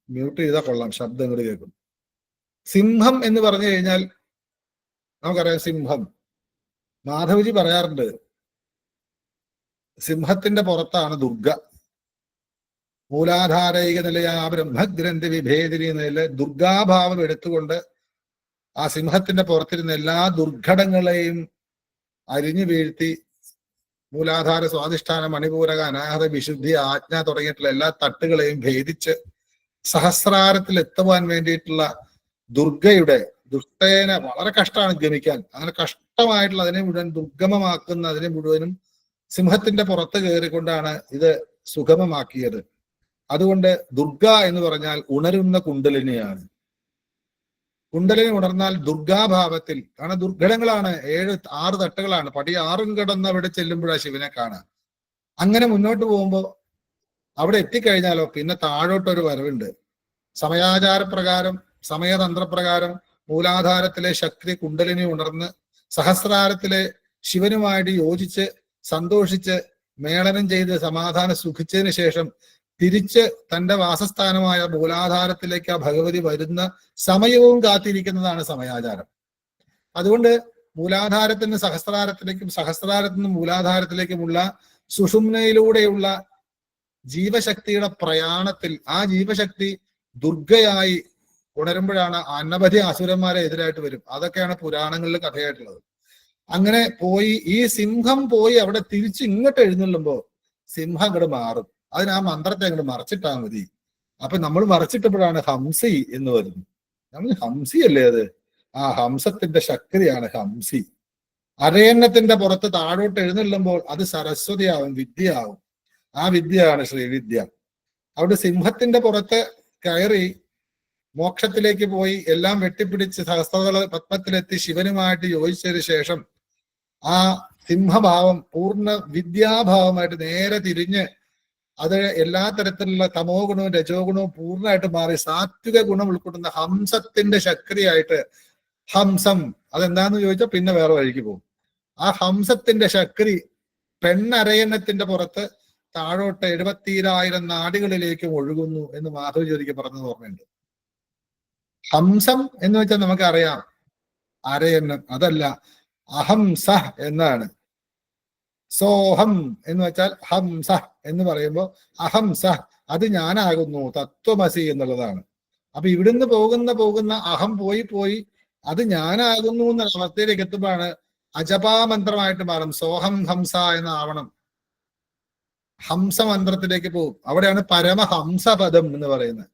മ്യൂട്ട് ചെയ്താൽ കൊള്ളാം, ശബ്ദം ഇങ്ങോട്ട് കേൾക്കും. സിംഹം എന്ന് പറഞ്ഞു കഴിഞ്ഞാൽ നമുക്കറിയാം, സിംഹം മാധവജി പറയാറുണ്ട്, സിംഹത്തിന്റെ പുറത്താണ് ദുർഗ. മൂലാധാരൈക നിലയ ബ്രഹ്മഗ്രന്ഥി വിഭേദിനി നില ദുർഗാഭാവം എടുത്തുകൊണ്ട് ആ സിംഹത്തിന്റെ പുറത്തിരുന്ന എല്ലാ ദുർഘടങ്ങളെയും അരിഞ്ഞു വീഴ്ത്തി മൂലാധാര, സ്വാധിഷ്ഠാന, മണിപൂരക, അനാഹത, വിശുദ്ധി, ആജ്ഞ തുടങ്ങിയിട്ടുള്ള എല്ലാ തട്ടുകളെയും ഭേദിച്ച് സഹസ്രാരത്തിൽ എത്തുവാൻ വേണ്ടിയിട്ടുള്ള ദുർഗയുടെ ദുഷ്ടേന വളരെ കഷ്ടമാണ് ഗമിക്കാൻ. അങ്ങനെ കഷ്ടമായിട്ടുള്ള അതിനെ മുഴുവൻ ദുർഗമമാക്കുന്ന അതിനെ മുഴുവനും സിംഹത്തിന്റെ പുറത്ത് കയറിക്കൊണ്ടാണ് ഇത് സുഗമമാക്കിയത്. അതുകൊണ്ട് ദുർഗ എന്ന് പറഞ്ഞാൽ ഉണരുന്ന കുണ്ടലിനിയാണ്. കുണ്ടലിനി ഉണർന്നാൽ ദുർഗാഭാവത്തിൽ, കാരണം ദുർഘടങ്ങളാണ്, 6 തട്ടുകളാണ്, പടി 6 കടന്ന് അവിടെ ചെല്ലുമ്പോഴാണ് ശിവനെ കാണുക. അങ്ങനെ മുന്നോട്ട് പോകുമ്പോൾ അവിടെ എത്തിക്കഴിഞ്ഞാലോ പിന്നെ താഴോട്ടൊരു വരവുണ്ട്. സമയാചാരപ്രകാരം, സമയതന്ത്രപ്രകാരം മൂലാധാരത്തിലെ ശക്തി കുണ്ടലിനി ഉണർന്ന് സഹസ്രാരത്തിലെ ശിവനുമായിട്ട് യോജിച്ച് സന്തോഷിച്ച് മേളനം ചെയ്ത് സമാധാനം സുഖിച്ചതിന് ശേഷം തിരിച്ച് തന്റെ വാസസ്ഥാനമായ മൂലാധാരത്തിലേക്ക് ആ ഭഗവതി വരുന്ന സമയവും കാത്തിരിക്കുന്നതാണ് സമയാചാരം. അതുകൊണ്ട് മൂലാധാരത്തിന് സഹസ്രാരത്തിലേക്കും സഹസ്രാരത്തിന് മൂലാധാരത്തിലേക്കുമുള്ള സുഷുമ്നയിലൂടെയുള്ള ജീവശക്തിയുടെ പ്രയാണത്തിൽ ആ ജീവശക്തി ദുർഗയായി ഉണരുമ്പോഴാണ് അനവധി അസുരന്മാരെ എതിരായിട്ട് വരും. അതൊക്കെയാണ് പുരാണങ്ങളിൽ കഥയായിട്ടുള്ളത്. അങ്ങനെ പോയി ഈ സിംഹം പോയി അവിടെ തിരിച്ച് ഇങ്ങോട്ട് എഴുന്നള്ളുമ്പോ സിംഹം അങ്ങോട്ട് മാറും. അതിന് ആ മന്ത്രത്തെ അങ്ങോട്ട് മറച്ചിട്ടാ മതി. അപ്പൊ നമ്മൾ മറച്ചിട്ടപ്പോഴാണ് ഹംസി എന്ന് വരുന്നത്. നമ്മൾ ഹംസി അല്ലേ അത്? ആ ഹംസത്തിന്റെ ശക്തിയാണ് ഹംസി. അരയന്നത്തിന്റെ പുറത്ത് താഴോട്ട് എഴുന്നള്ളുമ്പോൾ അത് സരസ്വതിയാവും, വിദ്യയാവും. ആ വിദ്യയാണ് ശ്രീവിദ്യ. അവിടെ സിംഹത്തിന്റെ പുറത്ത് കയറി മോക്ഷത്തിലേക്ക് പോയി എല്ലാം വെട്ടിപ്പിടിച്ച് സഹസ്രതല പത്മത്തിലെത്തി ശിവനുമായിട്ട് യോജിച്ചതിന് ശേഷം ആ സിംഹഭാവം പൂർണ്ണ വിദ്യാഭാവമായിട്ട് നേരെ തിരിഞ്ഞ് അത് എല്ലാ തരത്തിലുള്ള തമോ ഗുണവും രജോ ഗുണവും പൂർണ്ണമായിട്ട് മാറി സാത്വിക ഗുണം ഉൾക്കൊള്ളുന്ന ഹംസത്തിന്റെ ശക്തിയായിട്ട് ഹംസം, അതെന്താന്ന് ചോദിച്ചാൽ പിന്നെ വേറെ വഴിക്ക് പോകും. ആ ഹംസത്തിന്റെ ശക്തി പെണ്ണരയന്നത്തിന്റെ പുറത്ത് താഴോട്ട് 70,000 നാടികളിലേക്കും ഒഴുകുന്നു എന്ന് മാധവ ജ്യോതിക്ക് പറഞ്ഞത് ഓർമ്മയുണ്ട്. ഹംസം എന്ന് വെച്ചാൽ നമുക്കറിയാം അരയന്നം, അതല്ല അഹംസ എന്നാണ്. സോഹം എന്ന് വെച്ചാൽ ഹംസ എന്ന് പറയുമ്പോൾ അഹംസ അത് ഞാനാകുന്നു, തത്വമസി എന്നുള്ളതാണ്. അപ്പൊ ഇവിടുന്ന് പോകുന്ന അഹം പോയി അത് ഞാനാകുന്നു എന്ന അവസ്ഥയിലേക്ക് എത്തുമ്പോഴാണ് അജപാമന്ത്രമായിട്ട് മാറും. സോഹം ഹംസ എന്നാവണം. ഹംസമന്ത്രത്തിലേക്ക് പോകും. അവിടെയാണ് പരമഹംസപദം എന്ന് പറയുന്നത്.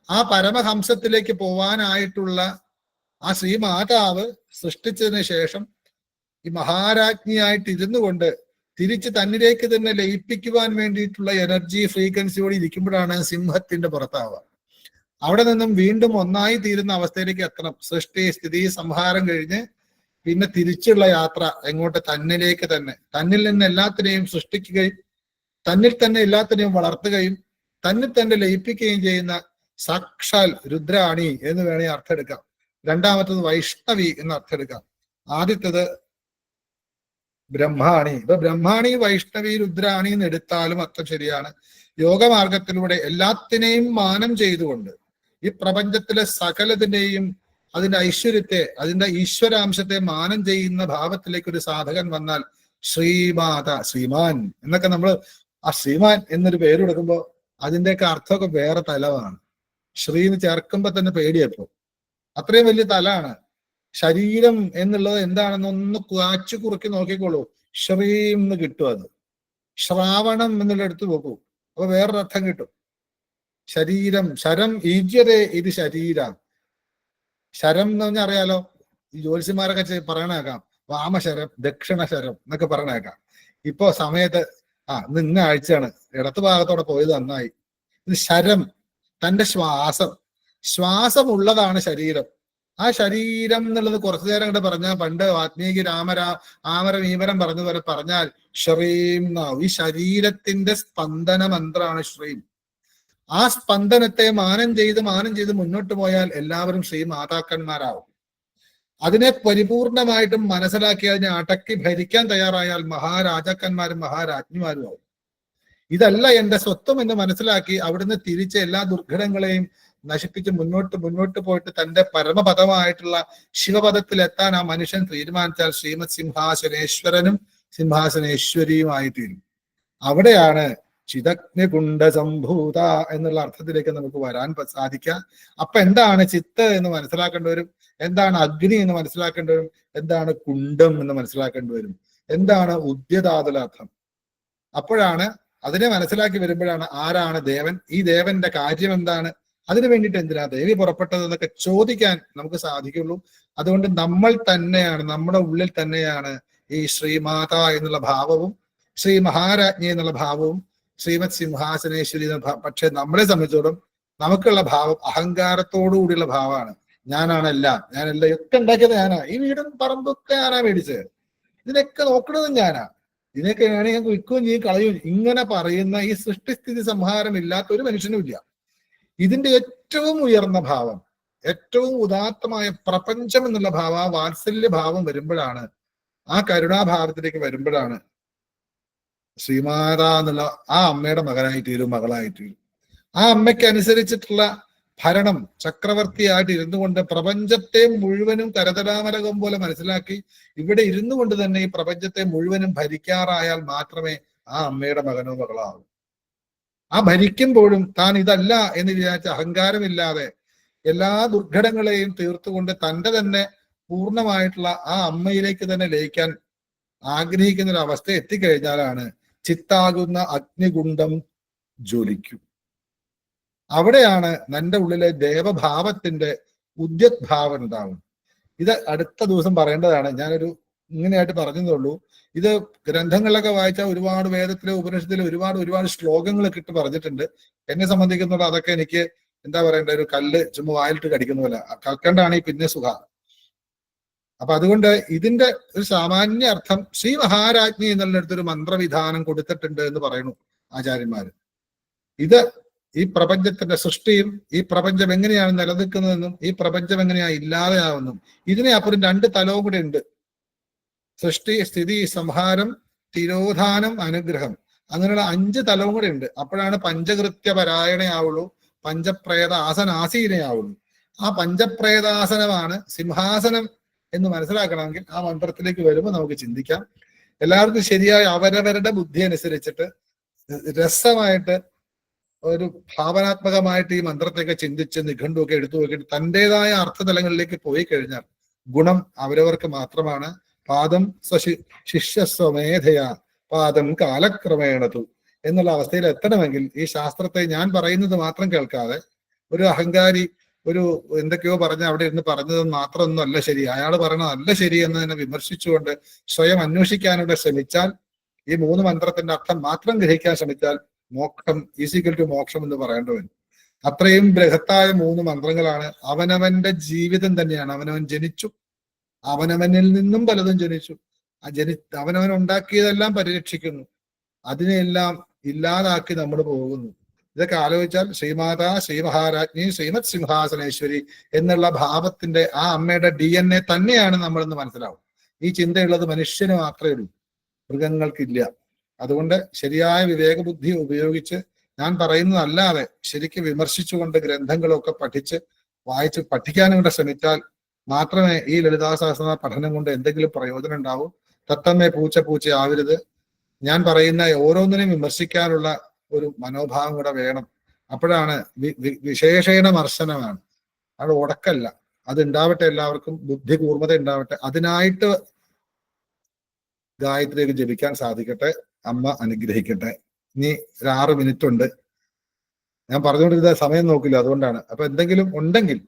ആ പരമഹംസത്തിലേക്ക് പോവാനായിട്ടുള്ള ആ ശ്രീമാതാവ് സൃഷ്ടിച്ചതിന് ശേഷം ഈ മഹാരാജ്ഞിയായിട്ട് ഇരുന്നു കൊണ്ട് തിരിച്ച് തന്നിലേക്ക് തന്നെ ലയിപ്പിക്കുവാൻ വേണ്ടിയിട്ടുള്ള എനർജി ഫ്രീക്വൻസിയോട് ഇരിക്കുമ്പോഴാണ് സിംഹത്തിന്റെ പുറത്താവുക. അവിടെ നിന്നും വീണ്ടും ഒന്നായി തീരുന്ന അവസ്ഥയിലേക്ക് എത്തണം. സൃഷ്ടി, സ്ഥിതി, സംഹാരം കഴിഞ്ഞ് പിന്നെ തിരിച്ചുള്ള യാത്ര എങ്ങോട്ട്? തന്നിലേക്ക് തന്നെ. തന്നിൽ നിന്ന് എല്ലാത്തിനെയും സൃഷ്ടിക്കുകയും തന്നിൽ തന്നെ എല്ലാത്തിനെയും വളർത്തുകയും തന്നിൽ തന്നെ ലയിപ്പിക്കുകയും ചെയ്യുന്ന സാക്ഷാൽ രുദ്രാണി എന്ന് വേണേ അർത്ഥം എടുക്കാം. രണ്ടാമത്തത് വൈഷ്ണവി എന്ന് അർത്ഥം എടുക്കാം. ആദ്യത്തത് ബ്രഹ്മാണി. ഇപ്പൊ ബ്രഹ്മാണി, വൈഷ്ണവി, രുദ്രാണി എന്ന് എടുത്താലും അർത്ഥം ശരിയാണ്. യോഗമാർഗത്തിലൂടെ എല്ലാത്തിനെയും മാനം ചെയ്തുകൊണ്ട് ഈ പ്രപഞ്ചത്തിലെ സകലതിനെയും അതിന്റെ ഐശ്വര്യത്തെ, അതിന്റെ ഈശ്വരാംശത്തെ മാനം ചെയ്യുന്ന ഭാവത്തിലേക്ക് ഒരു സാധകൻ വന്നാൽ ശ്രീമാത, ശ്രീമാൻ എന്നൊക്കെ നമ്മൾ ആ ശ്രീമാൻ എന്നൊരു പേര് കൊടുക്കുമ്പോൾ അതിന്റെയൊക്കെ അർത്ഥമൊക്കെ വേറെ തലമാണ്. ശ്രീ എന്ന് ചേർക്കുമ്പോ തന്നെ പേടിയപ്പോ അത്രയും വലിയ തലാണ്. ശരീരം എന്നുള്ളത് എന്താണെന്ന് ഒന്ന് കാച്ചു കുറുക്കി നോക്കിക്കോളൂ. ശ്രീം എന്ന് കിട്ടും. അത് ശ്രാവണം എന്നുള്ള എടുത്ത് നോക്കൂ, അപ്പൊ വേറൊരർത്ഥം കിട്ടും. ശരീരം, ശരം ഈജ്യതേ ഇത് ശരീരം. ശരം എന്ന് പറഞ്ഞാൽ അറിയാലോ, ഈ ജ്യോത്സ്യന്മാരൊക്കെ പറയണേക്കാം വാമശരം, ദക്ഷിണശരം എന്നൊക്കെ പറയണേക്കാം. ഇപ്പൊ സമയത്ത് ഇന്ന ആഴ്ചയാണ് ഇടത്ത് ഭാഗത്തോടെ പോയത് നന്നായി. ഇത് ശരം, തന്റെ ശ്വാസം, ശ്വാസമുള്ളതാണ് ശരീരം. ആ ശരീരം എന്നുള്ളത് കുറച്ചു നേരം കൂടെ പറഞ്ഞാൽ, പണ്ട് വാത്മീകി ആമരം ഈമരം പറഞ്ഞതുപോലെ പറഞ്ഞാൽ ശ്രീം എന്നാവും. ഈ ശരീരത്തിന്റെ സ്പന്ദന മന്ത്രമാണ് ശ്രീം. ആ സ്പന്ദനത്തെ മാനം ചെയ്ത് മുന്നോട്ട് പോയാൽ എല്ലാവരും ശ്രീ മാതാക്കന്മാരാവും. അതിനെ പരിപൂർണമായിട്ടും മനസ്സിലാക്കി അതിനെ അടക്കി ഭരിക്കാൻ തയ്യാറായാൽ മഹാരാജാക്കന്മാരും മഹാരാജ്ഞിമാരും ആവും. ഇതല്ല എന്റെ സ്വത്വം എന്ന് മനസ്സിലാക്കി അവിടുന്ന് തിരിച്ച് എല്ലാ ദുർഘടങ്ങളെയും നശിപ്പിച്ച് മുന്നോട്ട് പോയിട്ട് തന്റെ പരമപദമായിട്ടുള്ള ശിവപദത്തിൽ എത്താൻ ആ മനുഷ്യൻ തീരുമാനിച്ചാൽ ശ്രീമത് സിംഹാസനേശ്വരനും സിംഹാസനേശ്വരിയുമായി തീരും. അവിടെയാണ് ചിതഗ്നികുണ്ഡ സംഭൂത എന്നുള്ള അർത്ഥത്തിലേക്ക് നമുക്ക് വരാൻ സാധിക്കുക. അപ്പൊ എന്താണ് ചിത്ത് എന്ന് മനസ്സിലാക്കേണ്ടി വരും, എന്താണ് അഗ്നി എന്ന് മനസ്സിലാക്കേണ്ടി വരും, എന്താണ് കുണ്ഡം എന്ന് മനസ്സിലാക്കേണ്ടി വരും, എന്താണ് ഉദ്യതാതുലർത്ഥം. അപ്പോഴാണ് അതിനെ മനസ്സിലാക്കി വരുമ്പോഴാണ് ആരാണ് ദേവൻ, ഈ ദേവന്റെ കാര്യം എന്താണ്, അതിനു വേണ്ടിയിട്ട് എന്തിനാ ദേവി പുറപ്പെട്ടത് എന്നൊക്കെ ചോദിക്കാൻ നമുക്ക് സാധിക്കുള്ളൂ. അതുകൊണ്ട് നമ്മൾ തന്നെയാണ്, നമ്മുടെ ഉള്ളിൽ തന്നെയാണ് ഈ ശ്രീമാത എന്നുള്ള ഭാവവും ശ്രീ മഹാരാജ്ഞി എന്നുള്ള ഭാവവും ശ്രീമത് സിംഹാസനേശ്വരി എന്ന പക്ഷെ നമ്മളെ സംബന്ധിച്ചോളം നമുക്കുള്ള ഭാവം അഹങ്കാരത്തോടു കൂടിയുള്ള ഭാവമാണ്. ഞാനെല്ലാം ഒക്കെ ഉണ്ടാക്കിയത് ഞാനാ, ഈ വീടും പറമ്പൊക്കെ ഞാനാ മേടിച്ചത്, ഇതിനൊക്കെ നോക്കണതും ഞാനാ, ഇതിനൊക്കെ ഞാൻ വിൽക്കുകയും ചെയ്യും കളയും, ഇങ്ങനെ പറയുന്ന ഈ സൃഷ്ടിസ്ഥിതി സംഹാരം ഇല്ലാത്ത ഒരു മനുഷ്യനും ഇല്ല. ഇതിന്റെ ഏറ്റവും ഉയർന്ന ഭാവം, ഏറ്റവും ഉദാത്തമായ പ്രപഞ്ചം എന്നുള്ള വാത്സല്യ ഭാവം വരുമ്പോഴാണ്, ആ കരുണാഭാവത്തിലേക്ക് വരുമ്പോഴാണ് ശ്രീമാത എന്നുള്ള ആ അമ്മയുടെ മകനായി തീരും, മകളായി തീരും. ആ അമ്മയ്ക്ക് അനുസരിച്ചിട്ടുള്ള ഭരണം ചക്രവർത്തിയായിട്ട് ഇരുന്നു കൊണ്ട് പ്രപഞ്ചത്തെ മുഴുവനും കരതലാമലകം പോലെ മനസ്സിലാക്കി ഇവിടെ ഇരുന്നു കൊണ്ട് തന്നെ ഈ പ്രപഞ്ചത്തെ മുഴുവനും ഭരിക്കാറായാൽ മാത്രമേ ആ അമ്മയുടെ മകനോ മകളോ ആവൂ. ആ ഭരിക്കുമ്പോഴും താൻ ഇതല്ല എന്ന് വിചാരിച്ച അഹങ്കാരമില്ലാതെ എല്ലാ ദുർഘടങ്ങളെയും തീർത്തുകൊണ്ട് തൻ്റെ തന്നെ പൂർണ്ണമായിട്ടുള്ള ആ അമ്മയിലേക്ക് തന്നെ ലയിക്കാൻ ആഗ്രഹിക്കുന്ന ഒരു അവസ്ഥ എത്തിക്കഴിഞ്ഞാലാണ് ചിത്താകുന്ന അഗ്നികുണ്ഡം ജ്വലിക്കും. അവിടെയാണ് നിന്റെ ഉള്ളിലെ ദേവഭാവത്തിന്റെ ഉദ്യത്ഭാവം ഉണ്ടാവും. ഇത് അടുത്ത ദിവസം പറയേണ്ടതാണ്, ഞാനൊരു ഇങ്ങനെയായിട്ട് പറഞ്ഞതേ. ഇത് ഗ്രന്ഥങ്ങളിലൊക്കെ വായിച്ചാൽ ഒരുപാട് വേദത്തിലെ ഉപനിഷത്തിലെ ഒരുപാട് ശ്ലോകങ്ങളൊക്കെ ഇട്ട് പറഞ്ഞിട്ടുണ്ട്. എന്നെ സംബന്ധിക്കുന്നുള്ള അതൊക്കെ എനിക്ക് എന്താ പറയണ്ട, ഒരു കല്ല് ചുമ്മാ വായിലിട്ട് കടിക്കുന്ന പോലെ, കൽക്കണ്ടാണ് ഈ പിന്നെ സുഖ. അപ്പൊ അതുകൊണ്ട് ഇതിന്റെ ഒരു സാമാന്യ അർത്ഥം ശ്രീ മഹാരാജ്ഞി എന്നുള്ളിടത്തൊരു മന്ത്രവിധാനം കൊടുത്തിട്ടുണ്ട് എന്ന് പറയുന്നു ആചാര്യന്മാര്. ഇത് ഈ പ്രപഞ്ചത്തിന്റെ സൃഷ്ടിയും ഈ പ്രപഞ്ചം എങ്ങനെയാണ് നിലനിൽക്കുന്നതെന്നും ഈ പ്രപഞ്ചം എങ്ങനെയാണ് ഇല്ലാതെയാവുന്നതും ഇതിനെ അപ്പുറം 2 തലവും കൂടെ ഉണ്ട്. സൃഷ്ടി, സ്ഥിതി, സംഹാരം, തിരോധാനം, അനുഗ്രഹം, അങ്ങനെയുള്ള 5 തലവും കൂടെ ഉണ്ട്. അപ്പോഴാണ് പഞ്ചകൃത്യ പരായണയാവുള്ളൂ, പഞ്ചപ്രേത ആസനാസീനയാവുള്ളൂ. ആ പഞ്ചപ്രേതാസനമാണ് സിംഹാസനം എന്ന് മനസ്സിലാക്കണമെങ്കിൽ ആ മന്ത്രത്തിലേക്ക് വരുമ്പോൾ നമുക്ക് ചിന്തിക്കാം. എല്ലാവർക്കും ശരിയായ അവരവരുടെ ബുദ്ധി അനുസരിച്ചിട്ട് രസമായിട്ട് ഒരു ഭാവനാത്മകമായിട്ട് ഈ മന്ത്രത്തെയൊക്കെ ചിന്തിച്ച് നിഘണ്ടുവൊക്കെ എടുത്തു നോക്കിയിട്ട് തൻ്റെതായ അർത്ഥതലങ്ങളിലേക്ക് പോയി കഴിഞ്ഞാൽ ഗുണം അവരവർക്ക് മാത്രമാണ്. പാദം ശിഷ്യസ്വമേധയ പാദം കാലക്രമേണതു എന്നുള്ള അവസ്ഥയിൽ എത്തണമെങ്കിൽ ഈ ശാസ്ത്രത്തെ ഞാൻ പറയുന്നത് മാത്രം കേൾക്കാതെ ഒരു അഹങ്കാരി ഒരു എന്തൊക്കെയോ പറഞ്ഞ അവിടെ ഇരുന്ന് പറഞ്ഞത് മാത്രമൊന്നും അല്ല ശരി, അയാൾ പറയുന്നത് അല്ല ശരി എന്നതിനെ വിമർശിച്ചുകൊണ്ട് സ്വയം അന്വേഷിക്കാനുള്ള ശ്രമിച്ചാൽ, ഈ 3 മന്ത്രത്തിന്റെ അർത്ഥം മാത്രം ഗ്രഹിക്കാൻ ശ്രമിച്ചാൽ മോക്ഷം ഈസിക്കൽ ടു മോക്ഷം എന്ന് പറയേണ്ടി വരും. അത്രയും ബൃഹത്തായ 3 മന്ത്രങ്ങളാണ്. അവനവന്റെ ജീവിതം തന്നെയാണ്. അവനവൻ ജനിച്ചു, അവനവനിൽ നിന്നും പലതും ജനിച്ചു, അവനവൻ ഉണ്ടാക്കിയതെല്ലാം പരിരക്ഷിക്കുന്നു, അതിനെല്ലാം ഇല്ലാതാക്കി നമ്മൾ പോകുന്നു. ഇതൊക്കെ ആലോചിച്ചാൽ ശ്രീമാതാ, ശ്രീ മഹാരാജ്ഞി, ശ്രീമത് സിംഹാസനേശ്വരി എന്നുള്ള ഭാവത്തിന്റെ ആ അമ്മയുടെ DNA തന്നെയാണ് നമ്മളെന്ന് മനസ്സിലാവും. ഈ ചിന്തയുള്ളത് മനുഷ്യന് മാത്രമേ ഉള്ളൂ, മൃഗങ്ങൾക്കില്ല. അതുകൊണ്ട് ശരിയായ വിവേകബുദ്ധി ഉപയോഗിച്ച് ഞാൻ പറയുന്നതല്ലാതെ ശരിക്കും വിമർശിച്ചുകൊണ്ട് ഗ്രന്ഥങ്ങളൊക്കെ വായിച്ച് പഠിക്കാനും കൂടെ ശ്രമിച്ചാൽ മാത്രമേ ഈ ലളിതാ സഹസ്രനാമ പഠനം കൊണ്ട് എന്തെങ്കിലും പ്രയോജനം ഉണ്ടാവൂ. തത്തമ്മേ പൂച്ച ആവരുത്. ഞാൻ പറയുന്ന ഓരോന്നിനെയും വിമർശിക്കാനുള്ള ഒരു മനോഭാവം കൂടെ വേണം. അപ്പോഴാണ് വിശേഷേണ മർശനമാണ്, അത് ഉടക്കല്ല. അത് ഉണ്ടാവട്ടെ, എല്ലാവർക്കും ബുദ്ധി കൂർമ്മത ഉണ്ടാവട്ടെ. അതിനായിട്ട് ഗായത്രിയൊക്കെ ജപിക്കാൻ സാധിക്കട്ടെ. അമ്മ അനുഗ്രഹിക്കട്ടെ. ഇനി ഒരു 6 മിനിറ്റ് ഉണ്ട്. ഞാൻ പറഞ്ഞുകൊണ്ടിരുന്ന സമയം നോക്കില്ല, അതുകൊണ്ടാണ്. അപ്പൊ എന്തെങ്കിലും ഉണ്ടെങ്കിൽ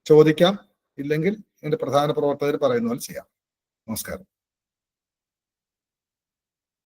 ചോദിക്കാം, ഇല്ലെങ്കിൽ എന്റെ പ്രധാന പ്രവർത്തകർ പറയുന്ന പോലെ ചെയ്യാം. നമസ്കാരം.